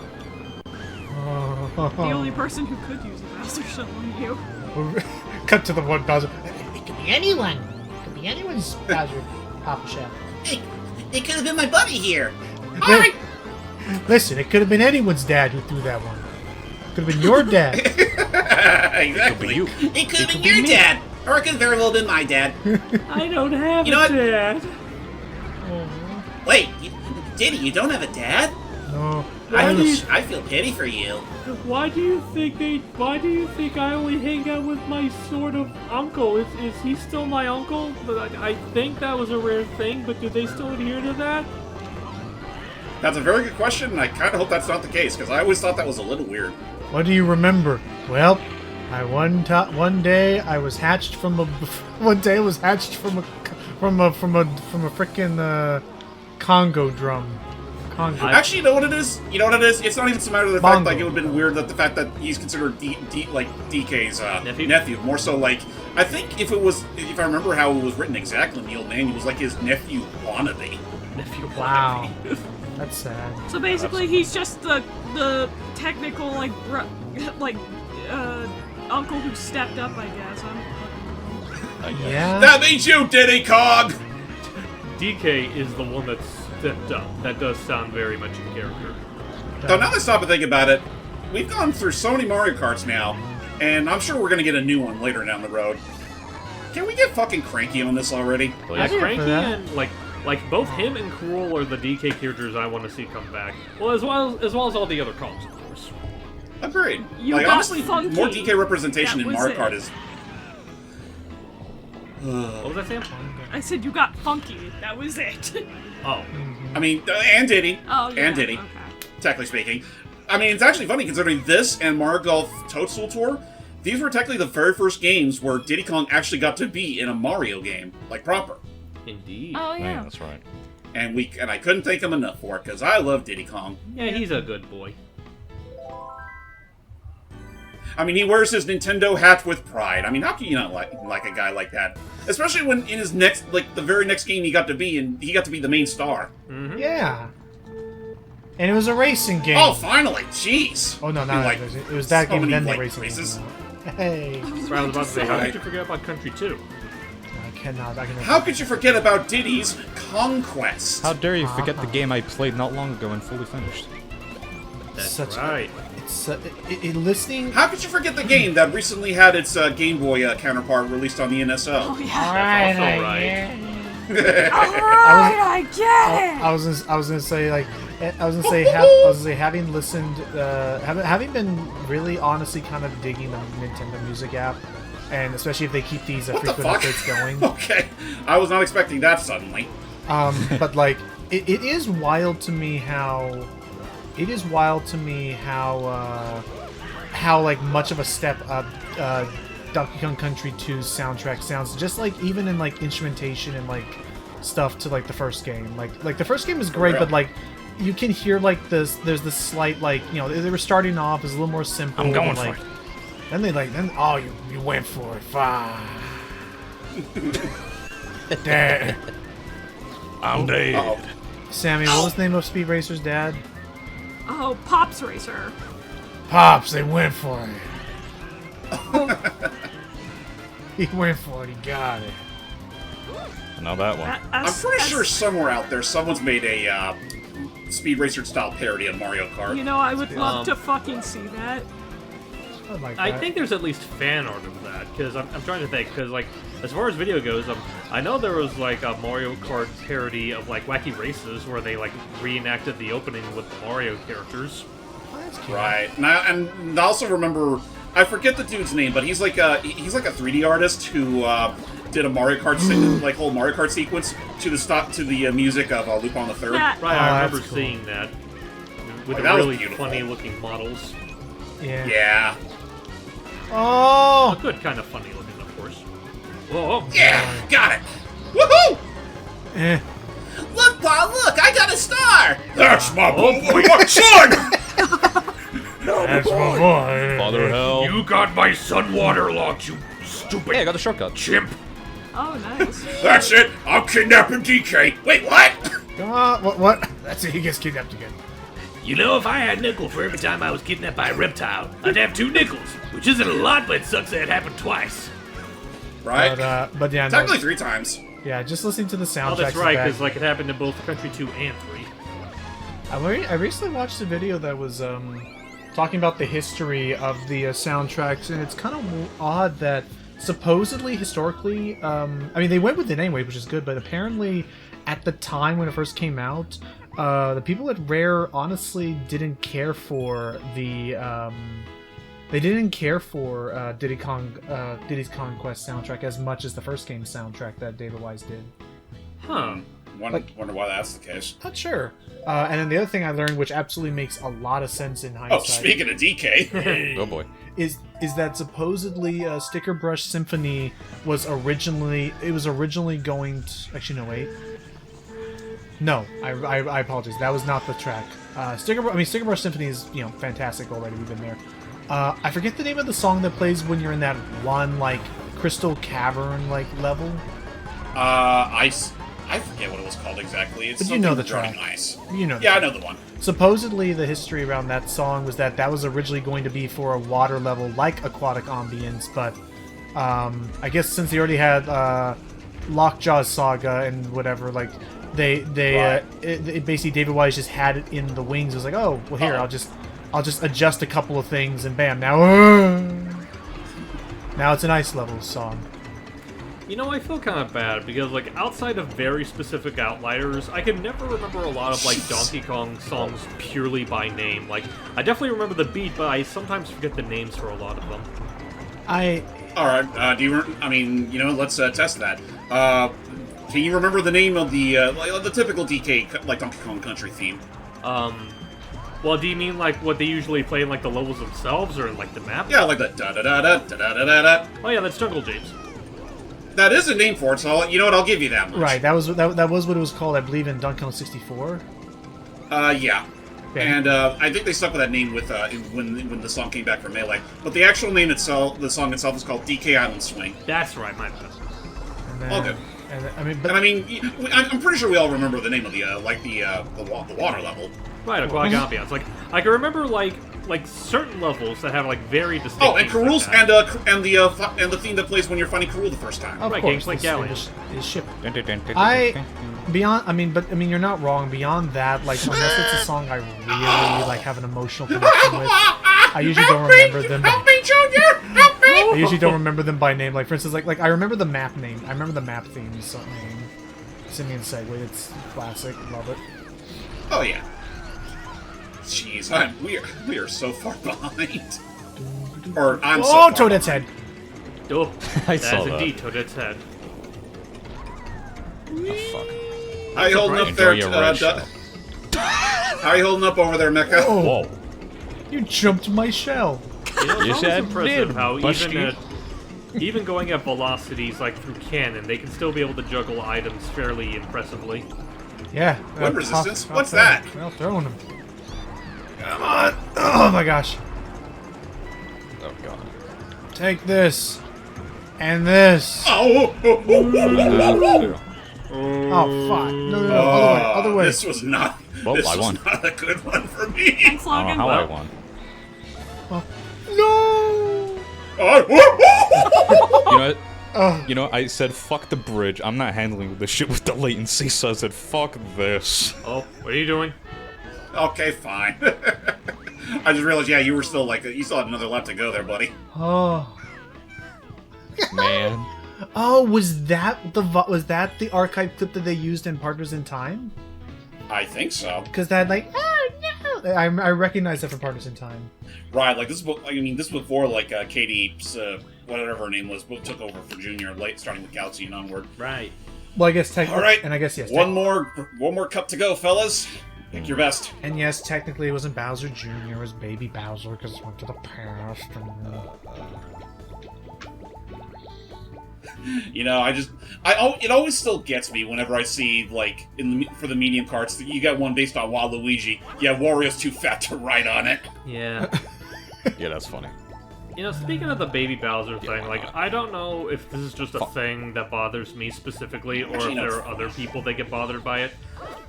The only person who could use the Bowser shell on you. Cut to the one Bowser. It could be anyone. It could be anyone's Bowser Papa Shell. It could have been my buddy here. Listen, it could have been anyone's dad who threw that one. It could have been your dad. Exactly. you. It could have been your dad, or it could have very well been my dad. I don't have You know what? dad. Wait, Diddy, you don't have a dad? No. I feel pity for you. Why do you think I only hang out with my sort of uncle? Is he still my uncle? But I think that was a rare thing, but do they still adhere to that? That's a very good question, and I kind of hope that's not the case, because I always thought that was a little weird. What do you remember? Well, one day I was hatched from a frickin' Congo drum. Congo. Actually, you know what it is? It's not even so matter of the fact Bongo. like it would have been weird that the fact that he's considered DK's Nephew? nephew. More so, like I think if I remember how it was written exactly in the old manual, it was like his nephew wannabe. Nephew Wow. That's sad. So basically, he's just the technical uncle who stepped up, I guess. Yeah. That means you, Diddy Kong. DK is the one that stepped up. That does sound very much in character. So now that I stop and think about it, we've gone through so many Mario Karts now, and I'm sure we're gonna get a new one later down the road. Can we get fucking cranky on this already? Yeah, here for Cranky that. and like both him and Cruel are the DK characters I want to see come back. Well, as well as all the other Kongs, of course. Agreed. You Like got honestly, funky. more DK representation That in was Mario it. Kart is. What was that, Sam? I said you got funky. That was it. Oh, I mean, and Diddy. Oh, yeah. And Diddy. Okay. Technically speaking. I mean, it's actually funny considering this and Mario Golf Toadstool Tour, these were technically the very first games where Diddy Kong actually got to be in a Mario game, like proper. indeed. Oh Yeah, yeah. that's right. And I couldn't thank him enough for it, because I love Diddy Kong. Yeah, he's a good boy. I mean, he wears his Nintendo hat with pride. I mean, how can you not like a guy like that? Especially when in his the very next game he got to be the main star. Yeah. And it was a racing game. Oh, finally! Jeez! Oh, no, Dude, not like, it was that so game and many, then the like, racing races. game. Hey. I was about to say, how Right. could you forget about Country 2? I cannot. How could you forget about Diddy's Conquest? How dare you forget the game I played not long ago and fully finished? That's Such right. It's listening. How could you forget the game that recently had its Game Boy counterpart released on the NSO? Oh yeah. That's also right. Alright, I get it. I was gonna say like having listened, having been really honestly kind of digging the Nintendo Music app, and especially if they keep these What the frequent fuck? updates going. Okay, I was not expecting that suddenly. But like, it is wild to me how like much of a step up Donkey Kong Country 2's soundtrack sounds, just like even in like instrumentation and like stuff to like the first game. Like the first game is great, real. but like you can hear like this. There's this slight like they were starting off as a little more simple. I'm going and, like, for it. Then you went for it. Fine. Dad. I'm dead. Uh-oh. Sammy, what was the name of Speed Racer's dad? Oh, Pops Racer. Pops, they went for it. He went for it. He got it. Now that one. I'm pretty sure somewhere out there someone's made a Speed Racer style parody of Mario Kart. You know, I would love to fucking see that. I think there's at least fan art of that, because I'm trying to think, because, like, as far as video goes, I know there was, like, a Mario Kart parody of, like, Wacky Races, where they, like, reenacted the opening with the Mario characters. Oh, that's cute. Right. And I also remember, I forget the dude's name, but he's like a 3D artist who did a Mario Kart whole Mario Kart sequence to the music of Lupin the Third. That, Right, I remember that's cool. seeing that. With Like, the that was really beautiful. funny-looking models. Yeah. Yeah. Oh. Good, kind of funny-looking, of course. Whoa! Yeah, got it. Woohoo! Eh. Look, Paul, look, I got a star. That's my Oh, boy. my son. That's my boy. Father hell. You got my son waterlogged, you stupid Hey, I got the shortcut. chimp. oh, nice. That's it. I'm kidnapping DK. Wait, what? What? That's it. He gets kidnapped again. You know, if I had a nickel for every time I was kidnapped by a reptile, I'd have 2 nickels, which isn't a lot, but it sucks that it happened twice. Right. But yeah, no, Technically 3 times. yeah. Just listening to the soundtrack. Oh, that's right, because, like, it happened in both Country 2 and 3. I recently watched a video that was talking about the history of the soundtracks, and it's kind of odd that supposedly, historically, I mean, they went with it anyway, which is good, but apparently at the time when it first came out, the people at Rare honestly didn't care for the Diddy's Conquest soundtrack as much as the first game's soundtrack that David Wise did. Huh. Wonder why that's the case. Not sure. And then the other thing I learned, which absolutely makes a lot of sense in hindsight. Oh, speaking of DK. Oh boy. is that supposedly Sticker Brush Symphony was originally going to actually no wait. No, I apologize. That was not the track. Sticker Brush Symphony is fantastic already. We've been there. I forget the name of the song that plays when you're in that one like crystal cavern like level. I forget what it was called exactly. It's But you know something the track. regarding ice. You know. the Yeah, I track. know the one. Supposedly, the history around that song was that was originally going to be for a water level like Aquatic Ambience, but I guess since they already had Lockjaw's Saga and whatever, like they basically David Wise just had it in the wings. It was like, oh, well here, I'll just adjust a couple of things, and bam, now it's an ice level song. You know, I feel kind of bad because, like, outside of very specific outliers, I can never remember a lot of, like, Donkey Kong songs purely by name. Like, I definitely remember the beat, but I sometimes forget the names for a lot of them. All right. Do you? Let's test that. Can you remember the name of the typical DK like Donkey Kong Country theme? Well, do you mean, like, what they usually play in, like, the levels themselves or in, like, the map? Yeah, like the da da da da da da da da. Oh, yeah, that's Jungle James. That is a name for it, so you know what? I'll give you that much. Right, that was what it was called, I believe, in Donkey Kong 64. Yeah. And I think they stuck with that name with when the song came back from Melee. But the actual name itself, the song itself, is called DK Island Swing. That's right, my bad. And then, All good. I'm pretty sure we all remember the name of the water level. Right, Aquatic Ambiance. Like, I can remember, like certain levels that have, like, very distinct Oh, and themes like Karul's that. and the theme that plays when you're finding Karul the first time. Of Right, course, games like this- Galleon. his ship. I You're not wrong. Beyond that, like, unless it's a song I really like have an emotional connection with, I usually don't remember them. Help me, Junior! Help me! I usually don't remember them by name. Like, for instance, like I remember the map name. I remember the map theme name. Simian Segway. It's classic. Love it. Oh yeah. Jeez, we are so far behind. Or I'm so Oh, far Toadette's head. Oh, I that saw is that. indeed Toadette's head. Oh, fuck. How you holding up Enjoy there, your red shell. How you holding up over there, Mecha? Oh, Whoa. you jumped my shell. You know, You it's said always impressive did, how Bushki. even going at velocities like through canon, they can still be able to juggle items fairly impressively. Yeah. Wind resistance? Tough What's thing. that? Well, throwing them. Come on. Oh my gosh. Oh god. Take this. And this. Oh, Oh, fuck. No. Other way. This was not. Well, this I was won. not a good one for me. Thanks, I don't Logan. know how I won. No! You know what? Oh. You know, I said fuck the bridge. I'm not handling this shit with the latency, so I said fuck this. Oh, what are you doing? Okay, fine. I just realized, yeah, you were still like, you still had another lap to go there, buddy. Oh. Man. Oh, was that the archive clip that they used in Partners in Time? I think so. Because that like, oh no, I recognize that from Partners in Time. Right, like this is, I mean, this is before like Katie's, whatever her name was, took over for Junior, late starting with Galaxy and onward. Right. Well, I guess technically, All right, and I guess yes, one more cup to go, fellas. Pick your best. and yes, technically it wasn't Bowser Jr., it was Baby Bowser because it went to the past. You know, it always still gets me whenever I see, like, for the medium carts, you got one based on Waluigi. Yeah, Wario's too fat to ride on it. Yeah. Yeah, that's funny. You know, speaking of the Baby Bowser thing, like, I don't know if this is just a thing that bothers me specifically, or Actually, if no, there it's are other people that get bothered by it.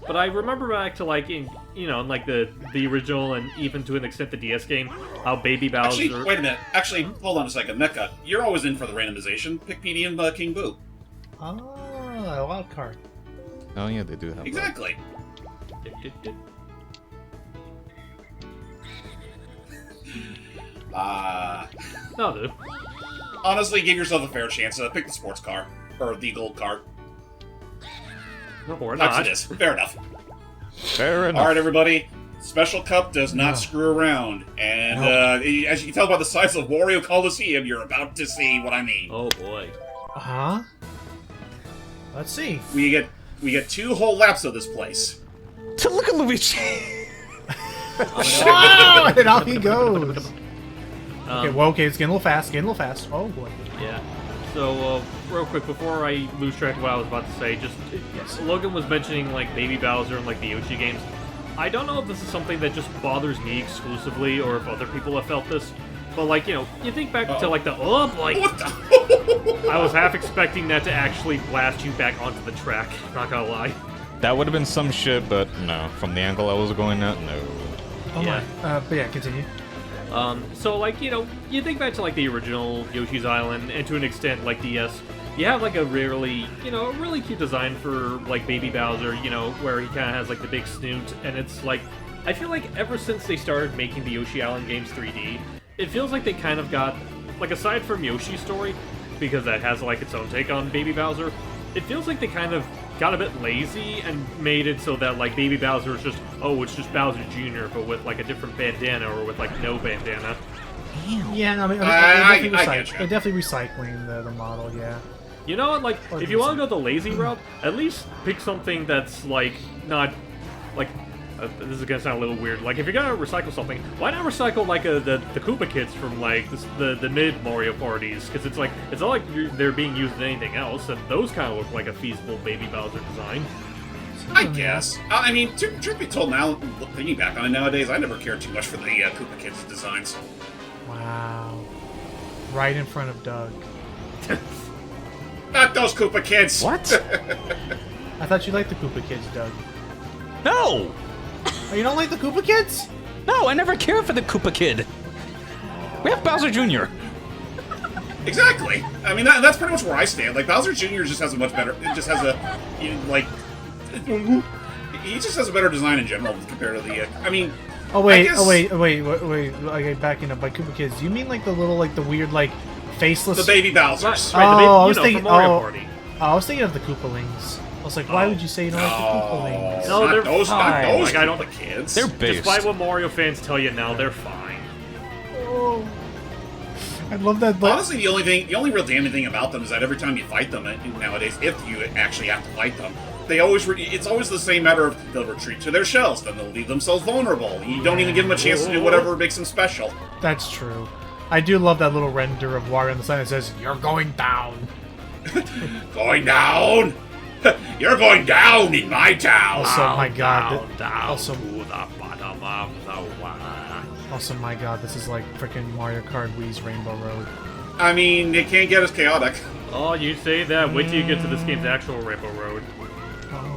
But I remember back to, like, in like the original and even to an extent the DS game, how Baby Bowser... Actually, wait a minute. Actually, hold on a second. Mecha, you're always in for the randomization. Pick Petey and King Boo. Oh, wild card. Oh yeah, they do have that. Exactly. No, dude. Honestly, give yourself a fair chance. Pick the sports car. Or the gold cart. No, we're Types not. it is. Fair enough. Fair enough. Alright, everybody. Special Cup does not screw around. And as you can tell by the size of Wario Coliseum, you're about to see what I mean. Oh, boy. Huh? Let's see. We get 2 whole laps of this place. Look at Luigi. Wow! And off he goes. Um, Okay, it's getting a little fast. Oh boy. Yeah. So, real quick, before I lose track of what I was about to say, just Logan was mentioning like Baby Bowser and like the Yoshi games. I don't know if this is something that just bothers me exclusively, or if other people have felt this. But like, you know, you think back to like the What the? I was half expecting that to actually blast you back onto the track. Not gonna lie. That would have been some shit, but no. From the angle I was going at, no. Oh Yeah. my. But yeah, continue. So like, you know, you think back to like the original Yoshi's Island, and to an extent like DS, you have like a really cute design for like Baby Bowser, you know, where he kind of has like the big snoot, and it's like, I feel like ever since they started making the Yoshi Island games 3D, it feels like they kind of got, like aside from Yoshi's story, because that has like its own take on Baby Bowser, it feels like they kind of got a bit lazy and made it so that like Baby Bowser is just, oh, it's just Bowser Jr., but with like a different bandana or with like no bandana. Yeah, no, I mean, I they're get you. they're definitely recycling the model. Yeah. You know what, like, Or if you want to decent. go the lazy route, at least pick something that's like, not, like, this is gonna sound a little weird, like, if you're gonna recycle something, why not recycle like the Koopa Kids from like the mid Mario parties, because it's like, it's not like they're being used in anything else, and those kind of look like a feasible Baby Bowser design. I guess. I mean, truth be told, now thinking back on it nowadays, I never cared too much for the Koopa Kids designs. Wow. Right in front of Doug. Not those Koopa Kids. What? I thought you liked the Koopa Kids, Doug. No! Oh, you don't like the Koopa Kids? No, I never cared for the Koopa Kid. We have Bowser Jr. Exactly. I mean, that's pretty much where I stand. Like, Bowser Jr. just has a much better. It just has a, like, he just has a better design in general compared to the. I mean. Oh wait, I guess wait. Okay, backing up. By Koopa Kids, you mean like the little, like the weird, like faceless? The baby Bowsers. Right, Oh, I the was baby, thinking. from Mario Oh, Party. I was thinking of the Koopalings. I was like, why would you say you don't like the Koopalings? No, not they're those, fine. not those Like, I don't- Koopa Kids. They're based. Despite what Mario fans tell you now, they're fine. Oh, I love that. Honestly, the only real damning thing about them is that every time you fight them nowadays, if you actually have to fight them, they always it's always the same matter of they'll retreat to their shells, then they'll leave themselves vulnerable. You don't even give them a chance to do whatever makes them special. That's true. I do love that little render of Wario on the side that says, "You're going down." Going down. You're going down in my town. Also, my God. Down, down Also, to the bottom of the water. also, my God, this is like freaking Mario Kart Wii's Rainbow Road. I mean, it can't get as chaotic. Oh, you say that? Wait till you get to this game's actual Rainbow Road. Oh.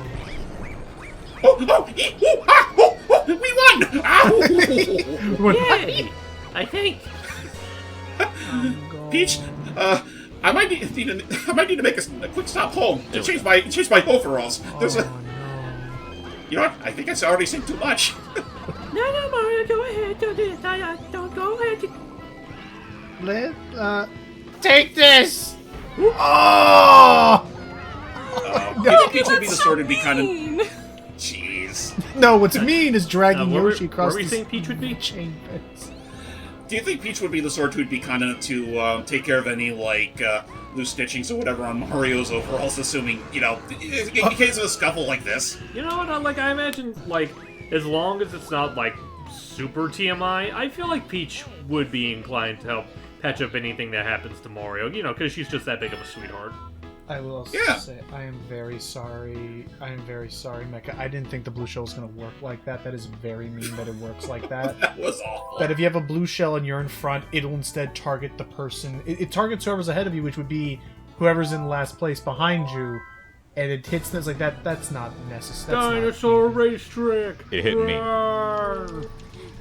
We won! Ow! Yay! I think. Peach, I might need to make a quick stop home to change my overalls. There's a, Oh, no. you know what? I think I already said too much. No, Mario, go ahead. Don't do this. Don't go ahead. Take this! Oh! Peach would be the sort of be kind of. Mean. Jeez. No, what's mean is dragging Yoshi across where were we the saying Peach would be? chain fence. Do you think Peach would be the sort who'd be kind of to take care of any like loose stitchings or whatever on Mario's overalls, assuming in case of a scuffle like this? You know what? Like I imagine, like as long as it's not like super TMI, I feel like Peach would be inclined to help patch up anything that happens to Mario. You know, because she's just that big of a sweetheart. I will also Yeah. say, I am very sorry. I am very sorry, Mecha. I didn't think the blue shell was going to work like that. That is very mean that it works like that. That was awful. That if you have a blue shell and you're in front, it'll instead target the person. It targets whoever's ahead of you, which would be whoever's in last place behind you, and it hits things like that. That's not necessary. Dinosaur racetrack. It hit me. Roar.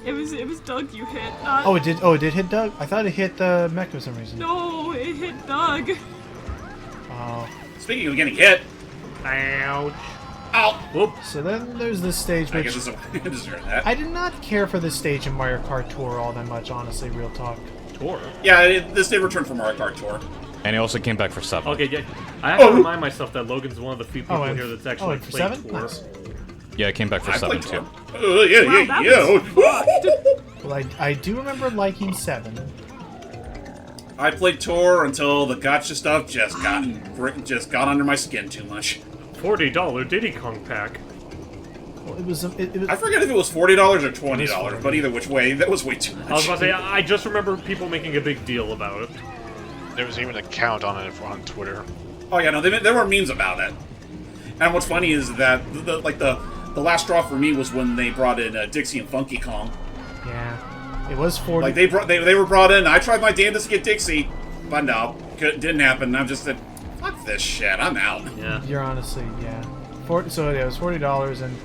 It was Doug you hit, not... Oh, it did. Oh, it did hit Doug. I thought it hit the Mecha for some reason. No, it hit Doug. Oh. Speaking of getting hit, Ouch. ow! Whoops. So then there's this stage I which guess I deserve that. I did not care for this stage in Mario Kart Tour all that much, honestly. Real talk. Tour. Yeah, this did return from Mario Kart Tour. And he also came back for 7. Okay, yeah. I have to remind myself that Logan's one of the few people and- here that's actually for played 7? Tour. Nice. Yeah, it came back for I 7 played too. Tour. Yeah. That was fucked. Well, I do remember liking 7. I played Tour until the gotcha stuff just got under my skin too much. $40 Diddy Kong pack. Well, it was. It was I forget if it was $40 or It was $20, $40. but either which way, that was way too much. I was about to say, I just remember people making a big deal about it. There was even a count on it on Twitter. Oh yeah, no, there were memes about it. And what's funny is that the last straw for me was when they brought in Dixie and Funky Kong. yeah. It was 40. Like they were brought in. I tried my damnedest to get Dixie, but no, didn't happen. I'm just said, fuck this shit. I'm out. Yeah. You're honestly, yeah. So yeah, it was $40, and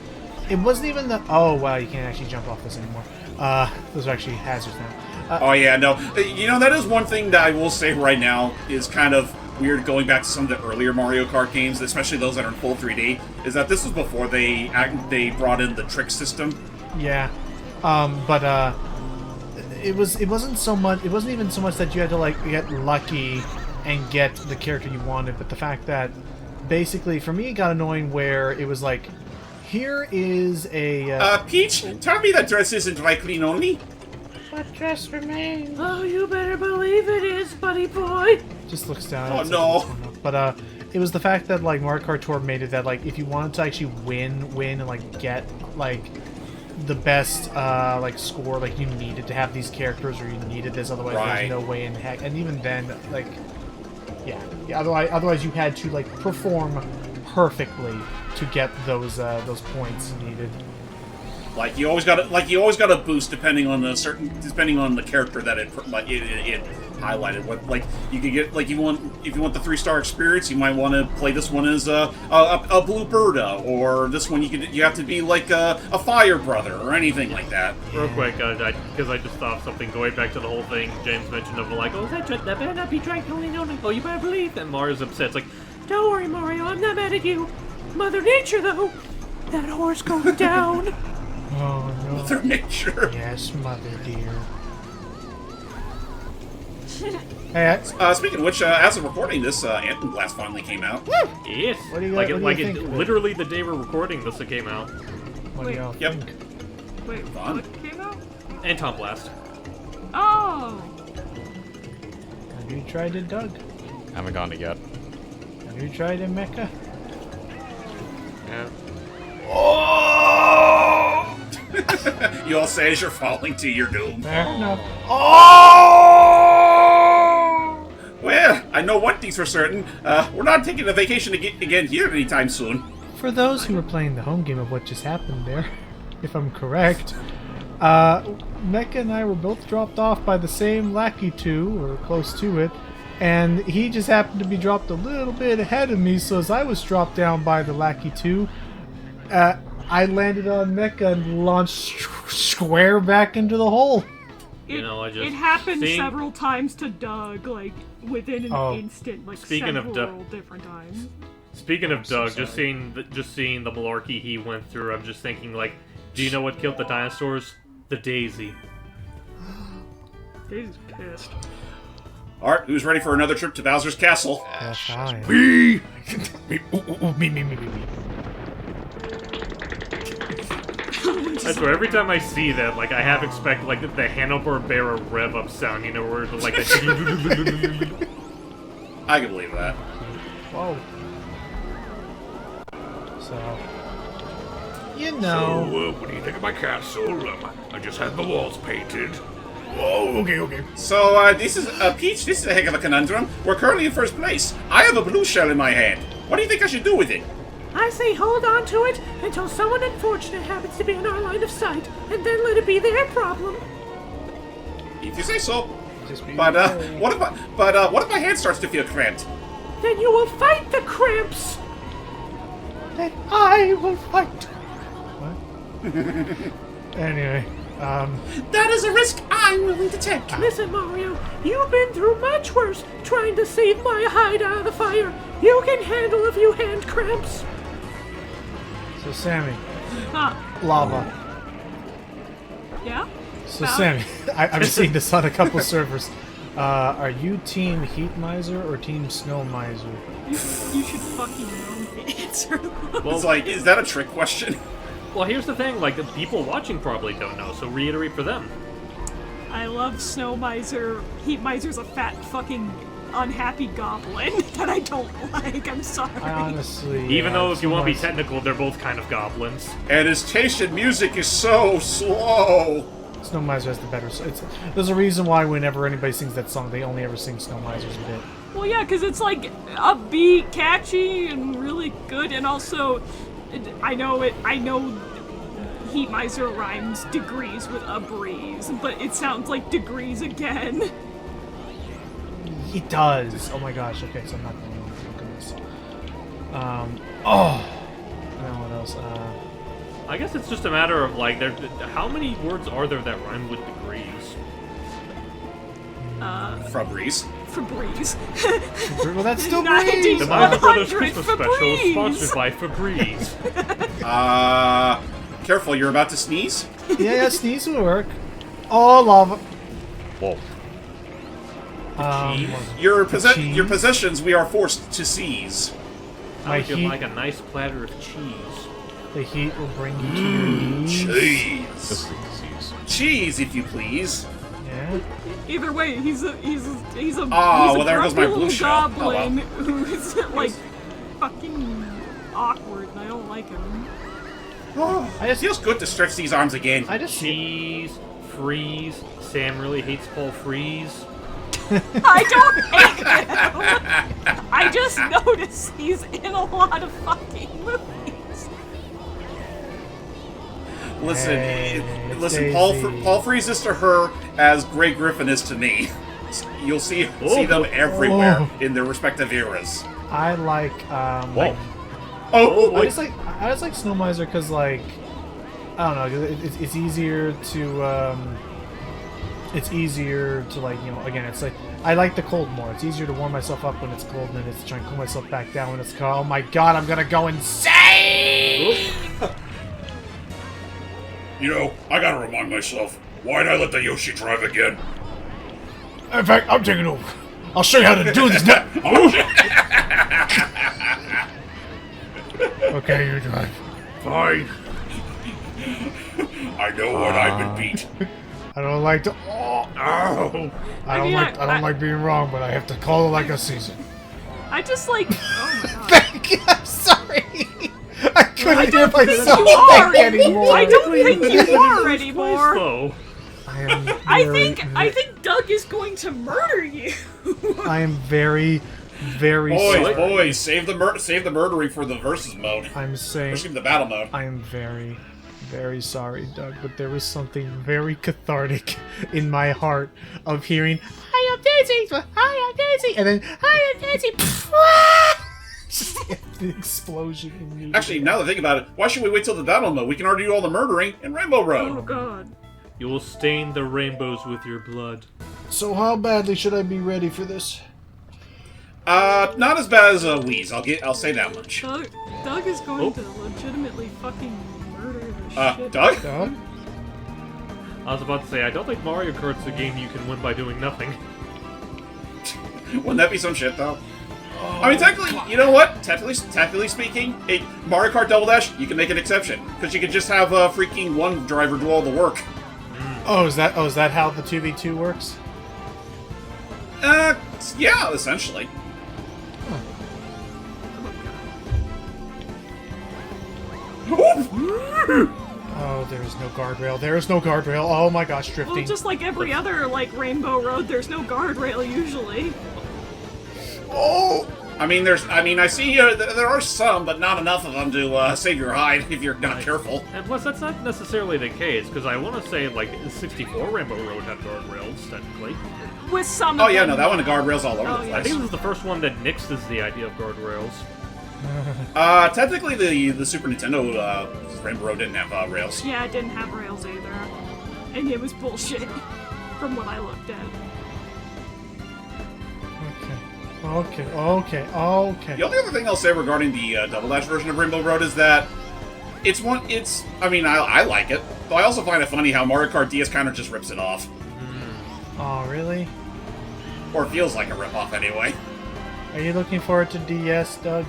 it wasn't even the. Oh wow, you can't actually jump off this anymore. Those are actually hazards now. Oh yeah, no. That is one thing that I will say right now is kind of weird going back to some of the earlier Mario Kart games, especially those that are in full 3D, is that this was before they brought in the trick system. Yeah, but it wasn't so much. It wasn't even so much that you had to like get lucky and get the character you wanted, but the fact that basically for me it got annoying where it was like, here is a. Peach, tell me that dress isn't dry clean only. What dress remains? Oh, you better believe it is, buddy boy. Just looks down. Oh, it's no. it's one up. But it was the fact that like Mario Kart Tour made it that like if you wanted to actually win and like get like the best like score, like you needed to have these characters or you needed this, otherwise Right. there's no way in heck. And even then, like yeah, otherwise you had to like perform perfectly to get those points needed. Like you always got to boost depending on the character that it highlighted. What like you could get like if you want the 3-star experience, you might want to play this one as a blue Birda, or this one you have to be like a fire brother or anything like that. Real quick, because I just thought of something going back to the whole thing James mentioned of like, oh, That better not be dry clean only. oh, you better believe that Mario's upset. It's like, Don't worry, Mario. I'm not mad at you. Mother Nature, though. That horse going down. Oh no. Mother Nature. Yes, mother dear. Hey, Speaking of which, as of recording this, Anthem Blast finally came out. yes. What do you like got- it, what do you like think it, of it? literally the day we're recording this, it came out. what do y'all Yep. think? Wait, Fun. what came out? And Tom Blast. Oh! Have you tried it, Doug? Haven't gone it yet. Have you tried it, Mecha? Yeah. You all say as you're falling to your doom. Fair enough. Well, I know one thing's for certain. We're not taking a vacation again here anytime soon. For those who were playing the home game of what just happened there, if I'm correct, Mecha and I were both dropped off by the same Lackey 2, or close to it, and he just happened to be dropped a little bit ahead of me, so as I was dropped down by the Lackey 2, I landed on Mecha and launched square back into the hole. It happened several times to Doug, like, within an instant, like, several different times. Speaking of Doug, just seeing the malarkey he went through, I'm just thinking, like, do you know what killed the dinosaurs? The Daisy. Daisy's pissed. Alright, who's ready for another trip to Bowser's Castle? Me! Me. I swear, every time I see that, like, I half expect, like, the Hanna-Barbera rev-up sound, you know, where, like, the... I can believe that. Whoa. So... You know... So, what do you think of my castle? I just had the walls painted. Whoa, okay. So, this is, Peach, this is a heck of a conundrum. We're currently in first place. I have a blue shell in my hand. What do you think I should do with it? I say hold on to it until someone unfortunate happens to be in our line of sight, and then let it be their problem. If you say so. But, what if my hand starts to feel cramped? Then you will fight the cramps. Then I will fight. What? Anyway, That is a risk I'm willing to take. Listen, Mario, you've been through much worse trying to save my hide out of the fire. You can handle a few hand cramps. so Sammy, Huh. lava. Yeah? So Well- Sammy, I've seen this on a couple servers. Are you Team Heat Miser or Team Snow Miser? You should fucking know the answer. It's like, is that a trick question? Well, here's the thing, like, the people watching probably don't know, so reiterate for them. I love Snow Miser. Heat Miser's a fat fucking unhappy goblin that I don't like. I'm sorry. I honestly... Even though, if you want to be Snow technical, they're both kind of goblins. And his taste in music is so slow. Snow Miser has the better... There's a reason why whenever anybody sings that song, they only ever sing Snow Miser's bit. Well, yeah, because it's like upbeat, catchy, and really good, and also I know Heat Miser rhymes degrees with a breeze, but it sounds like degrees again. He does. Oh my gosh. Okay, so I'm not going to look at this. Now what else? I guess it's just a matter of, like, how many words are there that rhyme with degrees? Febreze. Febreze. Well, that's still 90. breeze. The Miser Brothers 100 Christmas special is Febreze. sponsored by Febreze. Careful, you're about to sneeze? Yeah, sneeze will work. Oh, lava. Whoa. Your cheese? possessions we are forced to seize. I would heat- like a nice platter of cheese. The heat will bring you to your knees. Cheese. This is a disease. Cheese, if you please. Yeah. Either way, he's a well, there goes my grumpy blue little shell. Oh, well. goblin who's like fucking awkward, and I don't like him. It feels good to stretch these arms again. I just Cheese, freeze. Sam really hates Paul Freeze. I don't hate him. I just noticed he's in a lot of fucking movies. Listen, Hey, listen. Daisy. Paul Freeze is to her as Grey Griffin is to me. You'll see them everywhere in their respective eras. I like Whoa. I just like Snow Miser because, like, I don't know, it's easier to like, you know, again, it's like I like the cold more. It's easier to warm myself up when it's cold than it's to try and cool myself back down when it's cold. Oh my god, I'm gonna go insane! You know, I gotta remind myself, why'd I let the Yoshi drive again? In fact, I'm taking over. I'll show you how to do this now. Okay, you drive. Fine. I know when I've been beat. I don't like to. Ow. I don't like being wrong, but I have to call it like a season. I just like. Oh my god. Thank you. I'm sorry. I couldn't hear think myself you are think anymore. I don't think you are anymore. Slow. I think Doug is going to murder you. I am very, very sorry. Boys, save the murdering for the versus mode. I'm saying. Excuse me, the battle mode. I am very, very sorry, Doug, but there was something very cathartic in my heart of hearing, "I am Daisy! I am Daisy!" and then, "I am Daisy!" Just the explosion in me. Actually, now that I think about it, why should we wait till the battle mode? We can already do all the murdering in Rainbow Road. Oh God. You will stain the rainbows with your blood. So how badly should I be ready for this? Not as bad as Wheeze. I'll say that much. Doug is going to legitimately fucking murder the shit. Doug? Doug? I was about to say, I don't think Mario Kart's a game you can win by doing nothing. Wouldn't that be some shit, though? I mean, technically, you know what? Technically speaking, Mario Kart Double Dash, you can make an exception. Because you could just have freaking one driver do all the work. Oh, is that how the 2v2 works? Yeah, essentially. Oh, there is no guardrail. There is no guardrail. Oh my gosh, drifting. Well, just like every other Rainbow Road, there's no guardrail usually. Oh! I mean, I see there are some, but not enough of them to save your hide if you're not careful. And plus, that's not necessarily the case, because I want to say, like, 64 Rainbow Road had guardrails, technically. With some. Oh yeah, no, that one had guardrails all over the yeah. place. I think this was the first one that nixes the idea of guardrails. Technically, the Super Nintendo Rainbow Road didn't have rails. Yeah, it didn't have rails either, and it was bullshit from what I looked at. Okay. The only other thing I'll say regarding the Double Dash version of Rainbow Road is that I mean, I like it, but I also find it funny how Mario Kart DS kind of just rips it off. Oh, really? Or it feels like a rip-off anyway. Are you looking forward to DS, Doug?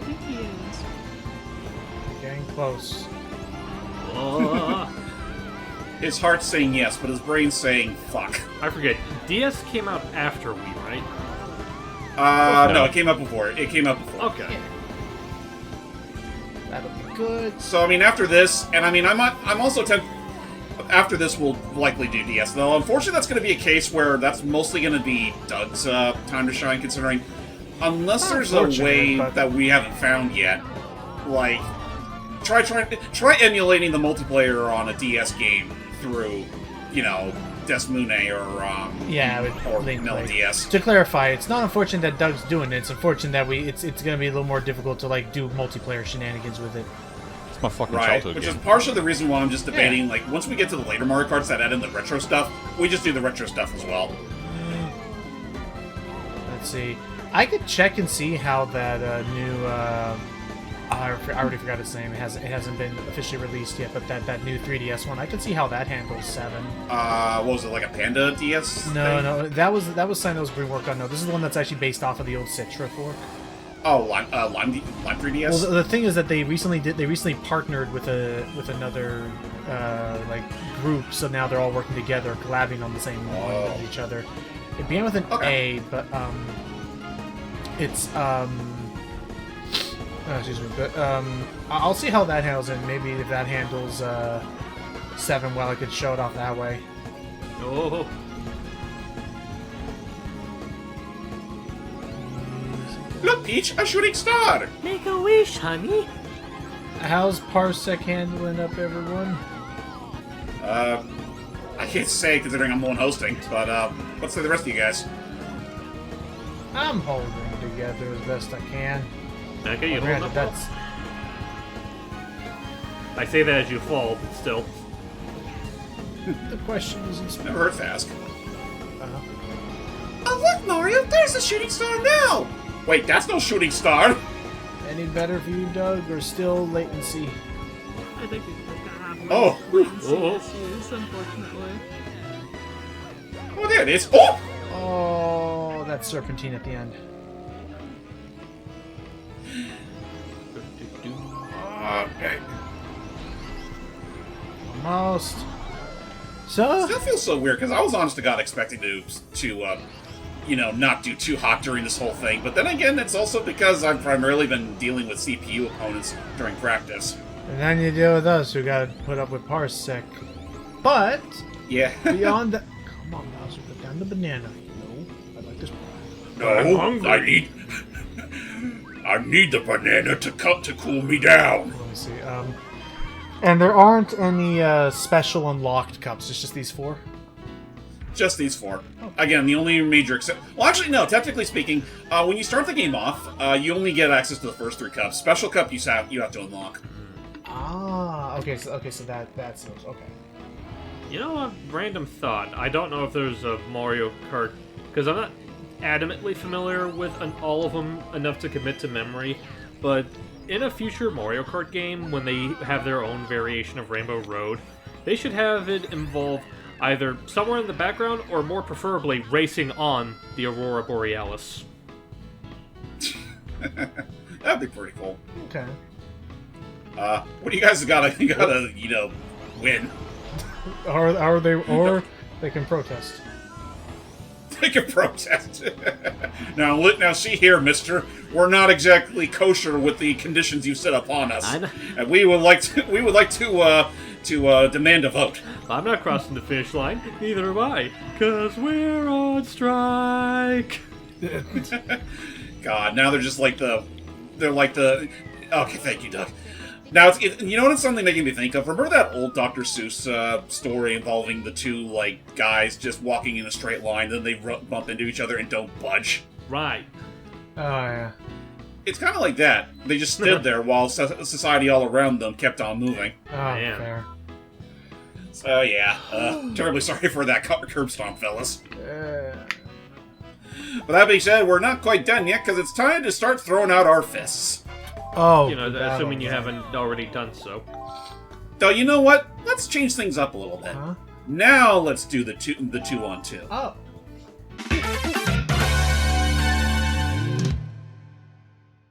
I think he is. Getting close. His heart's saying yes, but his brain's saying fuck. I forget. DS came out after Wii, right? No, it came out before. Okay. That'll be good. So I mean, after this, and I mean, I'm also after this, we'll likely do DS. Though, unfortunately, that's going to be a case where that's mostly going to be Doug's time to shine, considering unless there's a way that we haven't found yet, like try emulating the multiplayer on a DS game through, Desmune or Link Mel Play. DS. To clarify, it's not unfortunate that Doug's doing it. It's unfortunate that it's going to be a little more difficult to do multiplayer shenanigans with it. It's my fucking Right, childhood which game. is partially the reason why I'm just debating, once we get to the later Mario Karts that add in the retro stuff, we just do the retro stuff as well. Let's see. I could check and see how that new... I already forgot its name. It hasn't been officially released yet, but that new 3DS one, I could see how that handles 7. What was it, like a Panda DS thing? No, that was something that was being worked on. No, this is the one that's actually based off of the old Citra fork. Oh, Lime 3DS? Well, the thing is that they recently partnered with another group, so now they're all working together, collabing on the same one with each other. It began with an A, but it's excuse me, but I'll see how that handles, and maybe if that handles 7 well, I could show it off that way. Oh. Look, Peach, a shooting star! Make a wish, honey. How's Parsec handling up, everyone? I can't say considering I'm the one hosting, but let's say the rest of you guys. I'm holding together as best I can. Okay, you hold Granted, up. that's... I say that as you fall, but still. The question is... Never hurts to ask. Uh-huh. Oh, look, Mario! There's a shooting star now! Wait, that's no shooting star! Any better for you, Doug, or still latency? I think we're gonna have Oh. latency issues, unfortunately. Oh, there it is! Oh! Oh, that serpentine at the end. Okay. Almost. So? Still feels so weird, because I was honest to God expecting to not do too hot during this whole thing, but then again, it's also because I've primarily been dealing with CPU opponents during practice. And then you deal with us, who gotta put up with Parsec. But Yeah. beyond that, come on, Bowser, put down the banana. No, I like this. No, hungry. I need the banana to cool me down. Let me see. And there aren't any special unlocked cups. It's just these 4. Just these 4. Again, the only major well, actually, no. Technically speaking, when you start the game off, you only get access to the first 3 cups. Special cup you have to unlock. Ah, okay. So that's those. Okay. You know, a random thought. I don't know if there's a Mario Kart, because I'm not adamantly familiar with all of them enough to commit to memory, but in a future Mario Kart game, when they have their own variation of Rainbow Road, they should have it involve either somewhere in the background or more preferably racing on the Aurora Borealis. That'd be pretty cool. Okay. What do you guys gotta win? Or they can protest. They can protest. Now, see here, mister. We're not exactly kosher with the conditions you set upon us, and we would like to demand a vote. I'm not crossing the finish line. Neither am I, cause we're on strike. God, now they're just like the. Okay, thank you, Doug. Now, you know what? It's something making me think of. Remember that old Dr. Seuss story involving the 2 guys just walking in a straight line, then they bump into each other and don't budge? Right. Oh yeah. It's kind of like that. They just stood there while society all around them kept on moving. Oh, Man. fair. So yeah, terribly sorry for that curb stomp, fellas. But that being said, we're not quite done yet because it's time to start throwing out our fists. Oh, You know, assuming you haven't already done so. Though, you know what? Let's change things up a little bit. Huh? Now let's do the 2-on-2. Oh.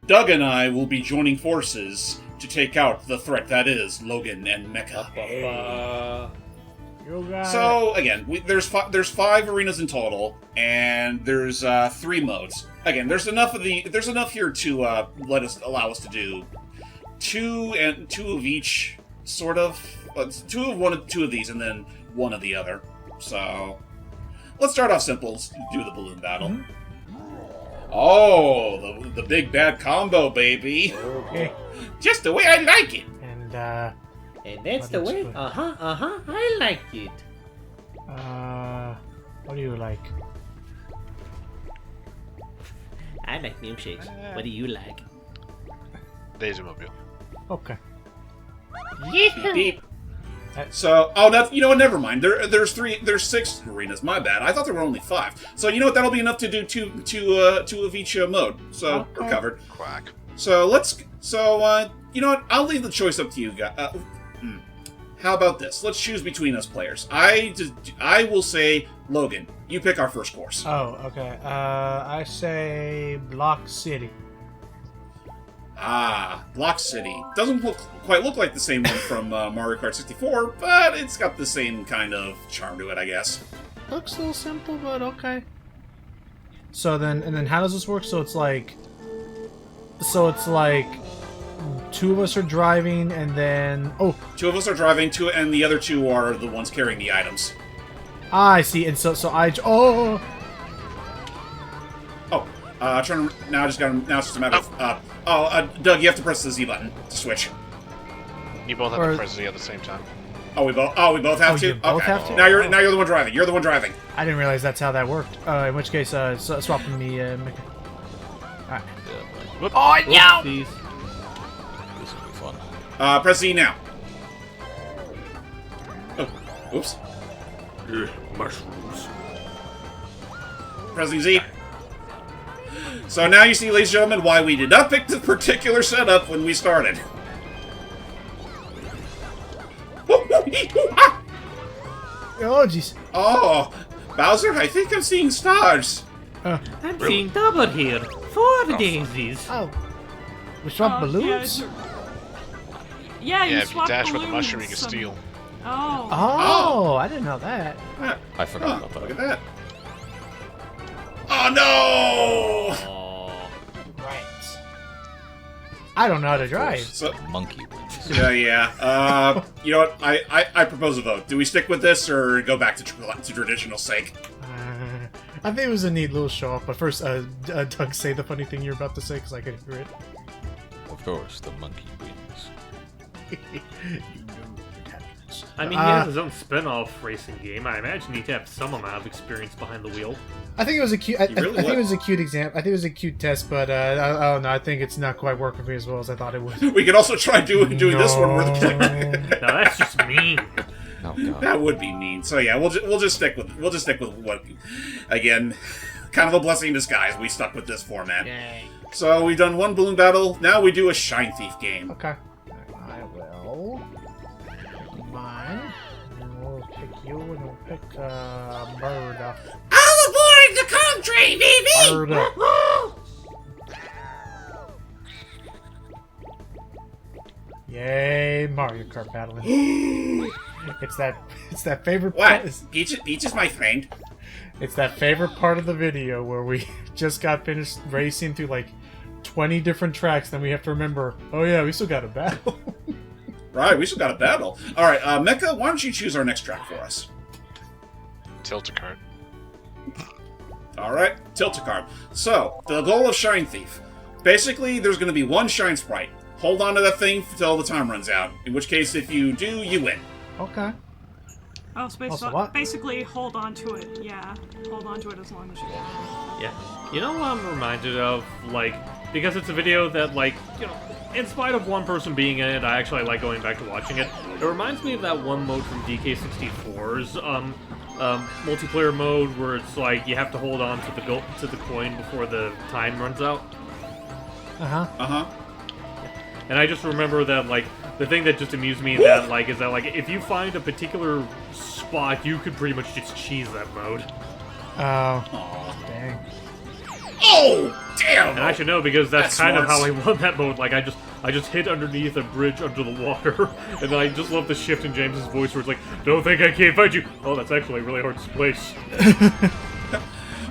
Doug and I will be joining forces to take out the threat that is Logan and Mecha. You got So again, there's 5 arenas in total, and there's 3 modes. Again, there's enough here to allow us to do 2 of each, sort of. 2 of these, and then 1 of the other. So let's start off simple. Let's do the balloon battle. Mm-hmm. Oh, the big bad combo, baby! Okay. Just the way I like it. And And that's the What way. is good? I like it. what do you like? I like milkshakes. What do you like? Daisy Mobile. Okay. Beep, beep. So, that's, you know what, never mind. There's 6 arenas, my bad. I thought there were only 5. So, you know what, that'll be enough to do two of each mode. So, we're covered. Quack. So, you know what, I'll leave the choice up to you guys. How about this? Let's choose between us players. I will say, Logan, you pick our first course. Oh, okay. I say Block City. Block City. Doesn't quite look like the same one from Mario Kart 64, but it's got the same kind of charm to it, I guess. Looks a little simple, but okay. So then, how does this work? So it's like 2 of us are driving, and then 2 of us are driving, and the other 2 are the ones carrying the items. I see. And so I Turn now. Now it's just a matter of Doug, you have to press the Z button to switch. You both have to press Z at the same time. We both have to. you both have to? Now you're the one driving. You're the one driving. I didn't realize that's how that worked. In which case, swapping me. Alright. Oh no! These. This will be fun. Press Z now. Oh, oops. Mushrooms. Pressing Z. So now you see, ladies and gentlemen, why we did not pick this particular setup when we started. Oh, jeez. Oh, Bowser, I think I'm seeing stars. I'm seeing double here. 4 daisies. Oh. We swap balloons? Yeah, you Yeah, if you swap dash with a balloons mushroom, you can some- steal. Oh. Oh, I didn't know that. I forgot about Look that. at that. Oh, no! Right. I don't know how to drive. So, Monkey wins. Yeah. You know what? I propose a vote. Do we stick with this or go back to traditional sake? I think it was a neat little show off, but first, Doug, say the funny thing you're about to say, because I could hear it. Of course, the monkey wins. I mean, he has his own spin-off racing game. I imagine he'd have some amount of experience behind the wheel. I think it was a cute. I think it was a cute example. I think it was a cute test, but I don't know. I think it's not quite working for me as well as I thought it would. We could also try doing this one where the No, that's just mean. Oh, God. That would be mean. So yeah, we'll just stick with what, again, kind of a blessing in disguise. We stuck with this format. Yay. So we've done one balloon battle. Now we do a Shine Thief game. Okay. I will. Mine. And we'll pick you, and we'll pick Bird. All aboard the country, baby! Bird. Yay, Mario Kart battling. It's that favorite part. What? Peach is my friend. It's that favorite part of the video where we just got finished racing through like 20 different tracks, then we have to remember, oh yeah, we still got a battle. Right, we still got a battle. Alright, Mecha, why don't you choose our next track for us? Tilt-A-Kart. Alright, Tilt-A-Kart. So, the goal of Shine Thief. Basically, there's going to be one Shine Sprite. Hold on to that thing until the time runs out. In which case, if you do, you win. Okay. Oh, basically hold on to it. Yeah, hold on to it as long as you can. Yeah. You know what I'm reminded of? Like, because it's a video that, like, you know, in spite of one person being in it, I actually like going back to watching it. It reminds me of that one mode from DK64's multiplayer mode where it's like you have to hold on to the coin before the time runs out. Uh-huh. And I just remember that, like, the thing that just amused me in that, like, is that, like, if you find a particular spot, you could pretty much just cheese that mode. Oh, dang. Oh, damn! And I should know because that's kind smart. of how I won that mode. Like, I just hit underneath a bridge under the water, and then I just love the shift in James's voice where it's like, "Don't think I can't find you." Oh, that's actually really hard to place.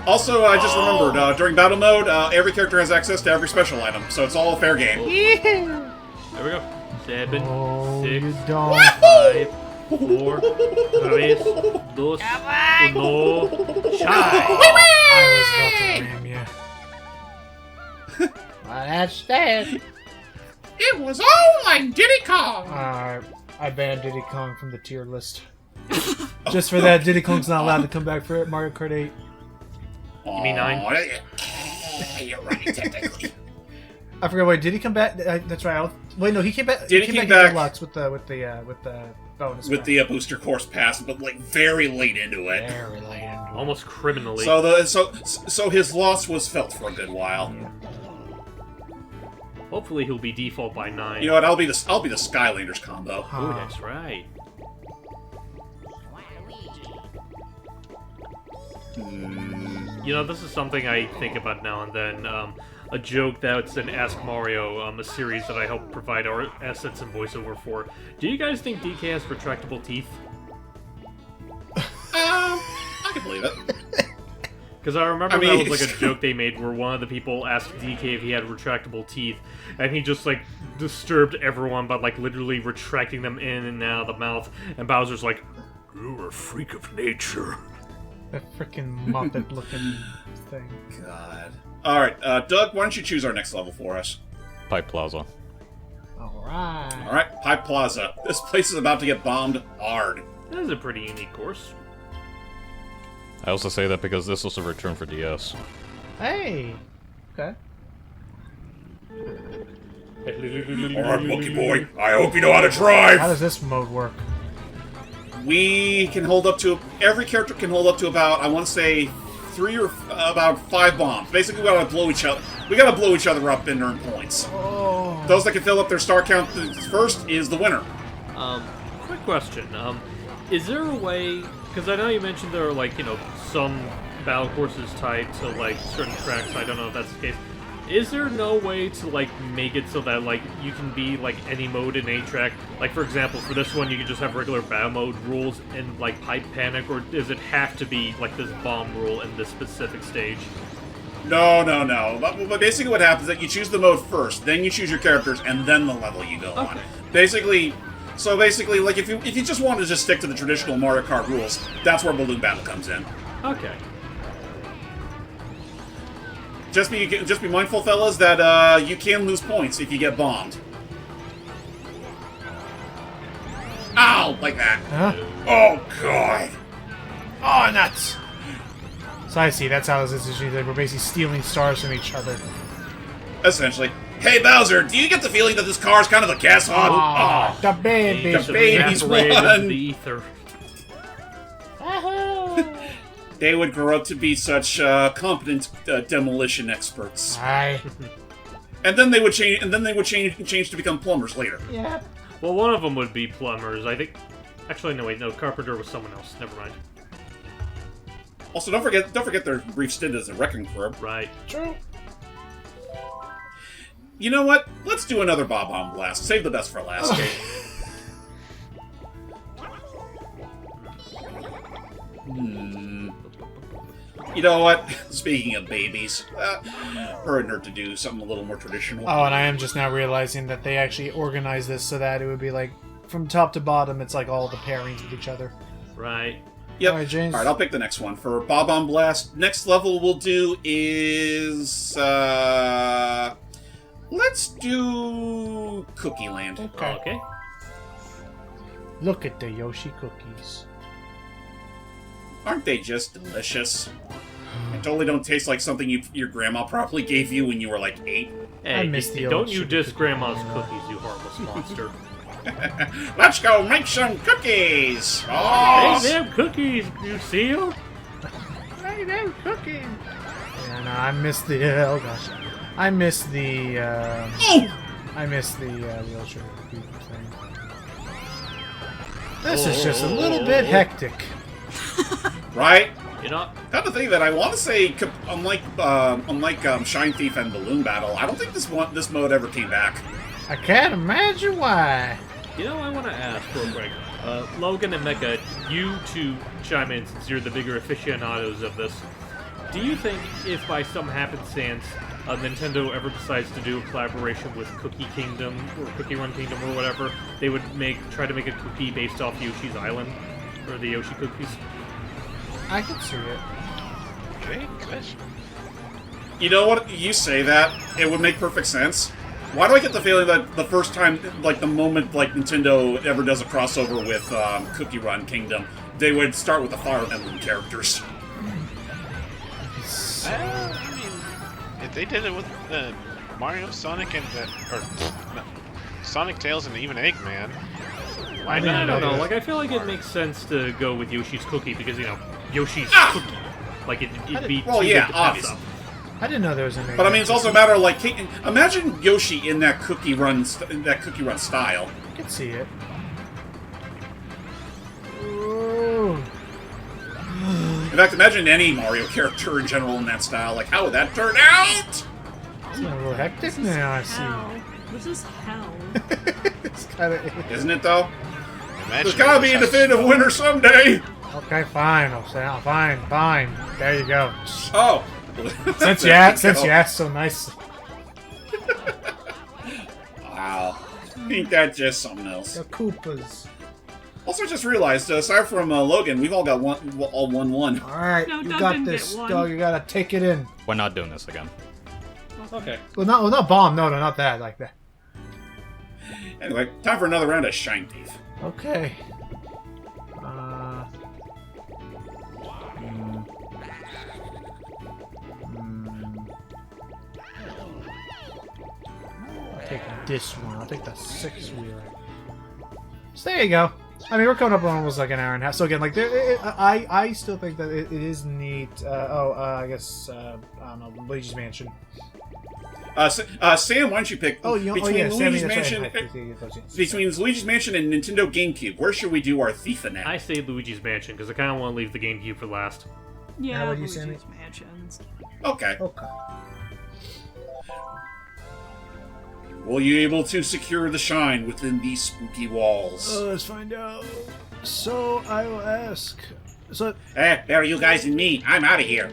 Also, I just remembered, during battle mode, every character has access to every special item, so it's all a fair game. There we go. 7, Oh, 6, you don't. 5, 4, 3, 2, 1, shine! I was about to ram you. That's that. It was all like Diddy Kong! I banned Diddy Kong from the tier list. Just for that, Diddy Kong's not allowed to come back for Mario Kart 8. You mean 9? You're right, technically. I forgot. Wait, did he come back? That's right. Wait, no, he came back. Did he he came back in Deluxe with the bonus. With the booster course pass, but like very late into it. Very late into it. Almost criminally. So his loss was felt for a good while. Yeah. Hopefully he'll be default by 9. You know what? I'll be the Skylanders combo. Oh, that's right. You know, this is something I think about now and then. A joke that's an Ask Mario, a series that I help provide our assets and voiceover for. Do you guys think DK has retractable teeth? I can believe it. Because I remember that was like a joke they made where one of the people asked DK if he had retractable teeth, and he just like disturbed everyone by like literally retracting them in and out of the mouth, and Bowser's like, "You're a freak of nature." That freaking Muppet-looking thing. God. All right, Doug, why don't you choose our next level for us? Pipe Plaza. All right. All right, Pipe Plaza. This place is about to get bombed hard. That is a pretty unique course. I also say that because this was a return for DS. Hey. Okay. All right, Monkey Boy. I hope you know how to drive. How does this mode work? We can hold up to every character can hold up to about I want to say 3 or about 5 bombs. Basically, we gotta blow each other. We gotta blow each other up and earn points. Oh. Those that can fill up their star count first is the winner. Quick question. Is there a way? Because I know you mentioned there are like some battle courses tied to like certain tracks. I don't know if that's the case. Is there no way to like make it so that like you can be like any mode in any track? Like for example, for this one you could just have regular battle mode rules and like Pipe Panic, or does it have to be like this bomb rule in this specific stage? No. But basically what happens is that you choose the mode first, then you choose your characters, and then the level you go on. Basically, like if you just want to just stick to the traditional Mario Kart rules, that's where Balloon Battle comes in. Okay. Just be mindful, fellas, that you can lose points if you get bombed. Ow! Like that. Huh? Oh, God. Oh, nuts! So I see, that's how this is. We're basically stealing stars from each other. Essentially. Hey, Bowser, do you get the feeling that this car is kind of a gas hog? Oh, the baby. The baby's Evaporated into won. the ether. They would grow up to be such competent demolition experts. Aye. And then they would change. And then they would change to become plumbers later. Yeah. Well, one of them would be plumbers, I think. Actually, no, wait, no, carpenter was someone else. Never mind. Also, don't forget their brief stint as a wrecking crew. Right. True. You know what? Let's do another Bob Bomb Blast. Save the best for last. You know what? Speaking of babies, hurting her to do something a little more traditional. Oh, and I am just now realizing that they actually organized this so that it would be like, from top to bottom, it's like all the pairings with each other. Right. Yep. Alright, James. Alright, I'll pick the next one. For Bob Bomb Blast, next level we'll do is... let's do... Cookie Land. Okay. Okay. Look at the Yoshi cookies. Aren't they just delicious? They totally don't taste like something your grandma probably gave you when you were like 8. Hey, I miss the don't old you sugar diss cookie. Grandma's cookies, you harmless monster. Let's go make some cookies! Oh! Hey, them cookies, you see 'em? Hey, they're cooking. Yeah, no, I miss the. Oh gosh, I miss the. I miss the old sugar cookie thing. This is just a little bit hectic. Right? You know, Kind of thing that I want to say, unlike Shine Thief and Balloon Battle, I don't think this mode ever came back. I can't imagine why. I want to ask real quick. Logan and Mecha, you two chime in since you're the bigger aficionados of this. Do you think if by some happenstance Nintendo ever decides to do a collaboration with Cookie Kingdom or Cookie Run Kingdom or whatever, they would try to make a cookie based off Yoshi's Island or the Yoshi cookies? I can see it. Okay, good. You know what? You say that, it would make perfect sense. Why do I get the feeling that the first time, like the moment like Nintendo ever does a crossover with Cookie Run Kingdom, they would start with the Fire Emblem characters? I mean, if they did it with Mario, Sonic, and Sonic, Tails, and even Eggman, why not? I don't know. Like, I feel like it makes sense to go with Yoshi's cookie because Yoshi's cookie. Like it'd be Well, too yeah, good to pass obviously. up. I didn't know there was a. But I mean, it's also a matter of like, imagine Yoshi in that Cookie Run style. I can see it. Ooh. In fact, imagine any Mario character in general in that style. Like, how would that turn out? It's a little hectic now. I see. Hell. This is hell. It's kind of. Isn't it though? Imagine There's gotta be a definitive winner someday. Okay, fine. I'll say, fine. There you go. Oh. Since you asked so nice. Wow. Ain't that just something else? The Koopas. Also, just realized, aside from Logan, we've all got all 1-1. All right, No, you Doug got didn't this, get one. dog. You gotta take it in. We're not doing this again. Okay. Well, not bomb. No, not that. Like that. Anyway, time for another round of Shine Thief. Okay. I'll take this one. I'll take the 6-wheeler. So there you go. I mean, we're coming up on almost like an hour and a half. So again, like, I still think that it is neat. I guess I don't know, Luigi's Mansion. Sam, why don't you pick Sammy, Luigi's that's Mansion? right. Between Luigi's Mansion and Nintendo GameCube, where should we do our thiefing at? I say Luigi's Mansion because I kind of want to leave the GameCube for last. Yeah, what do you say, Luigi's Mansions. Okay. Okay. Will you able to secure the shine within these spooky walls? Let's find out. So I will ask. So, There are you guys and me. I'm out of here.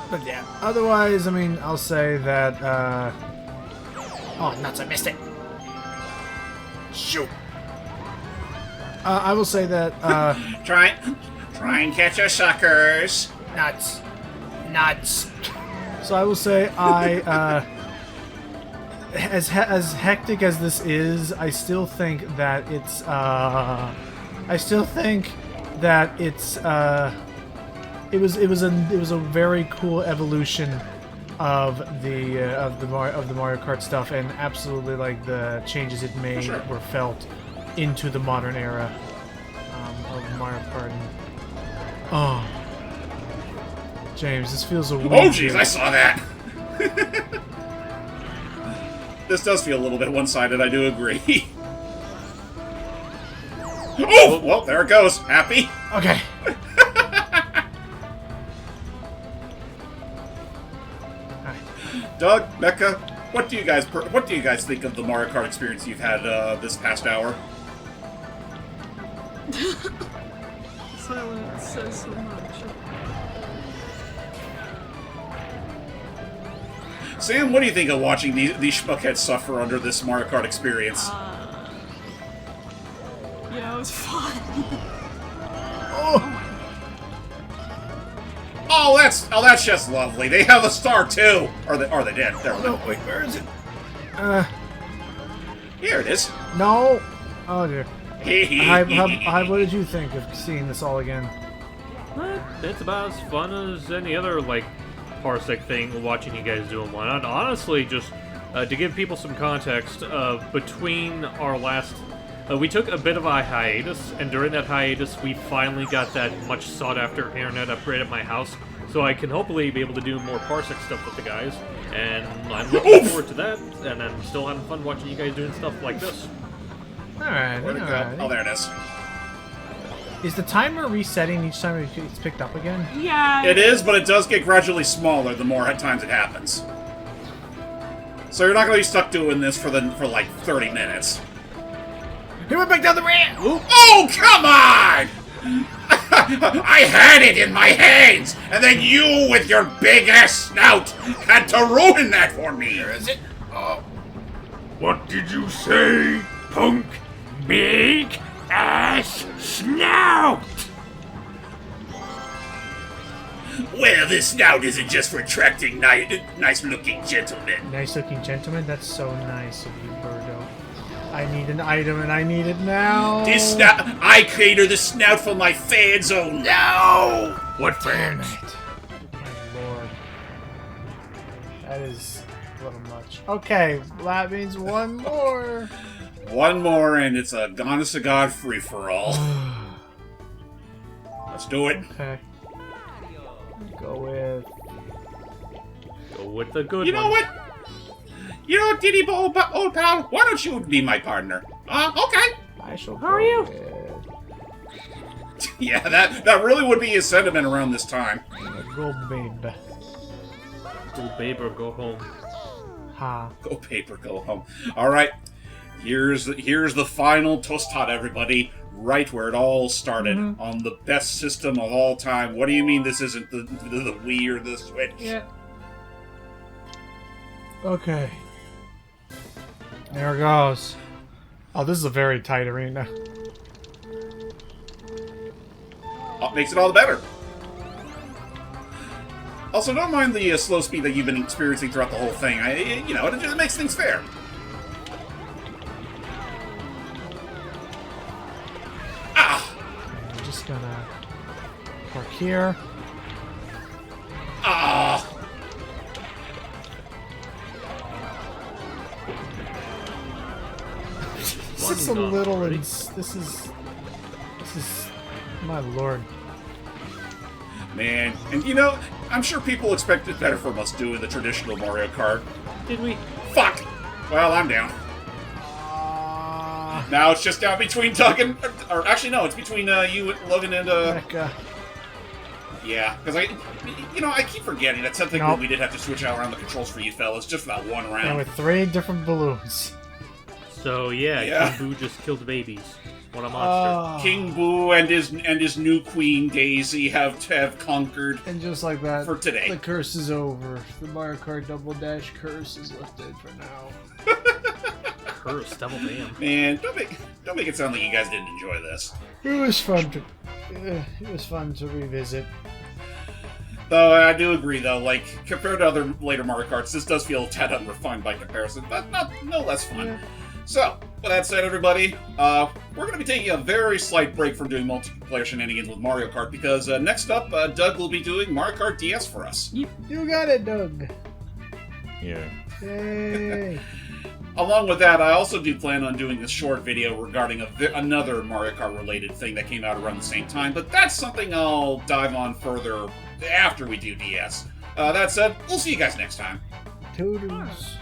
but yeah. Otherwise, I mean, I'll say that. Oh nuts! I missed it. Shoot. I will say that Try and catch us, suckers. nuts. So I will say as hectic as this is, I still think that it's it was a very cool evolution of the Mario Kart stuff, and absolutely like the changes it made were felt into the modern era of Mario Kart. Oh, James, this feels a weird. Oh jeez, I saw that. This does feel a little bit one-sided. I do agree. Oh, well, there it goes. Happy. Okay. Doug, Becca, what do you guys think of the Mario Kart experience you've had this past hour? Silence says so much. Sam, what do you think of watching these schmuckheads suffer under this Mario Kart experience? Yeah, it was fun. Oh, that's just lovely. They have a star too. Or they did. There we go. No, wait, where is it? Here it is. No. Oh dear. How What did you think of seeing this all again? It's about as fun as any other, like, Parsec thing, watching you guys doing one. And honestly, just to give people some context, between our last... we took a bit of a hiatus, and during that hiatus, we finally got that much sought-after internet upgrade at my house, so I can hopefully be able to do more Parsec stuff with the guys, and I'm looking forward to that, and I'm still having fun watching you guys doing stuff like this. Alright, Where'd it go? alright. Oh, there it is. Is the timer resetting each time it's picked up again? Yeah. It is, but it does get gradually smaller the more times it happens. So you're not going to be stuck doing this for like 30 minutes. He went back down the ramp! Oh, come on! I had it in my hands, and then you, with your big-ass snout, had to ruin that for me. Where is it? Oh. What did you say, punk? Big ass snout! Well, this snout isn't just for attracting nice-looking gentlemen. Nice-looking gentleman? That's so nice of you, Birdo. I need an item, and I need it now. This snout, I cater the snout for my fans only. No! What fans? My lord. That is a little much. Okay, that means one more. One more, and it's a honest to God free-for-all. Let's do it. Okay. Go with... Go with the good You know one. what? You know what, Diddy old pal? Why don't you be my partner? Okay. I shall How are you? Yeah, that really would be his sentiment around this time. Go, babe. Go babe or go home. Ha. Go paper, go home. All right. Here's the final tostada, everybody. Right where it all started, on the best system of all time. What do you mean this isn't the Wii or the Switch? Yeah. Okay. There it goes. Oh, this is a very tight arena. Makes it all the better. Also, don't mind the slow speed that you've been experiencing throughout the whole thing. It just makes things fair. I'm just gonna park here. This is a little. This is. My lord. Man, and I'm sure people expected better from us doing the traditional Mario Kart. Did we? Fuck! Well, I'm down. Now it's just down between Doug and... Or actually, no, it's between you, Logan, and... Becca. Yeah, because I keep forgetting that something we did have to switch out around the controls for you fellas, just for that one round. And with 3 different balloons. So yeah. King Boo just killed babies. What a monster! King Boo and his new queen Daisy have conquered. And just like that, for today, the curse is over. The Mario Kart Double Dash curse is lifted for now. curse, double damn. Man, don't make it sound like you guys didn't enjoy this. It was fun to revisit. Though I do agree, though, like, compared to other later Mario Karts, this does feel a tad unrefined by comparison, but no less fun. Yeah. So, with that said, everybody, we're going to be taking a very slight break from doing multiplayer shenanigans with Mario Kart, because next up, Doug will be doing Mario Kart DS for us. You got it, Doug. Yeah. Yay. Along with that, I also do plan on doing a short video regarding another Mario Kart related thing that came out around the same time, but that's something I'll dive on further after we do DS. That said, we'll see you guys next time. Toodles.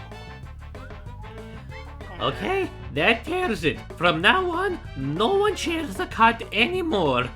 Okay, that tears it. From now on, no one shares the cart anymore.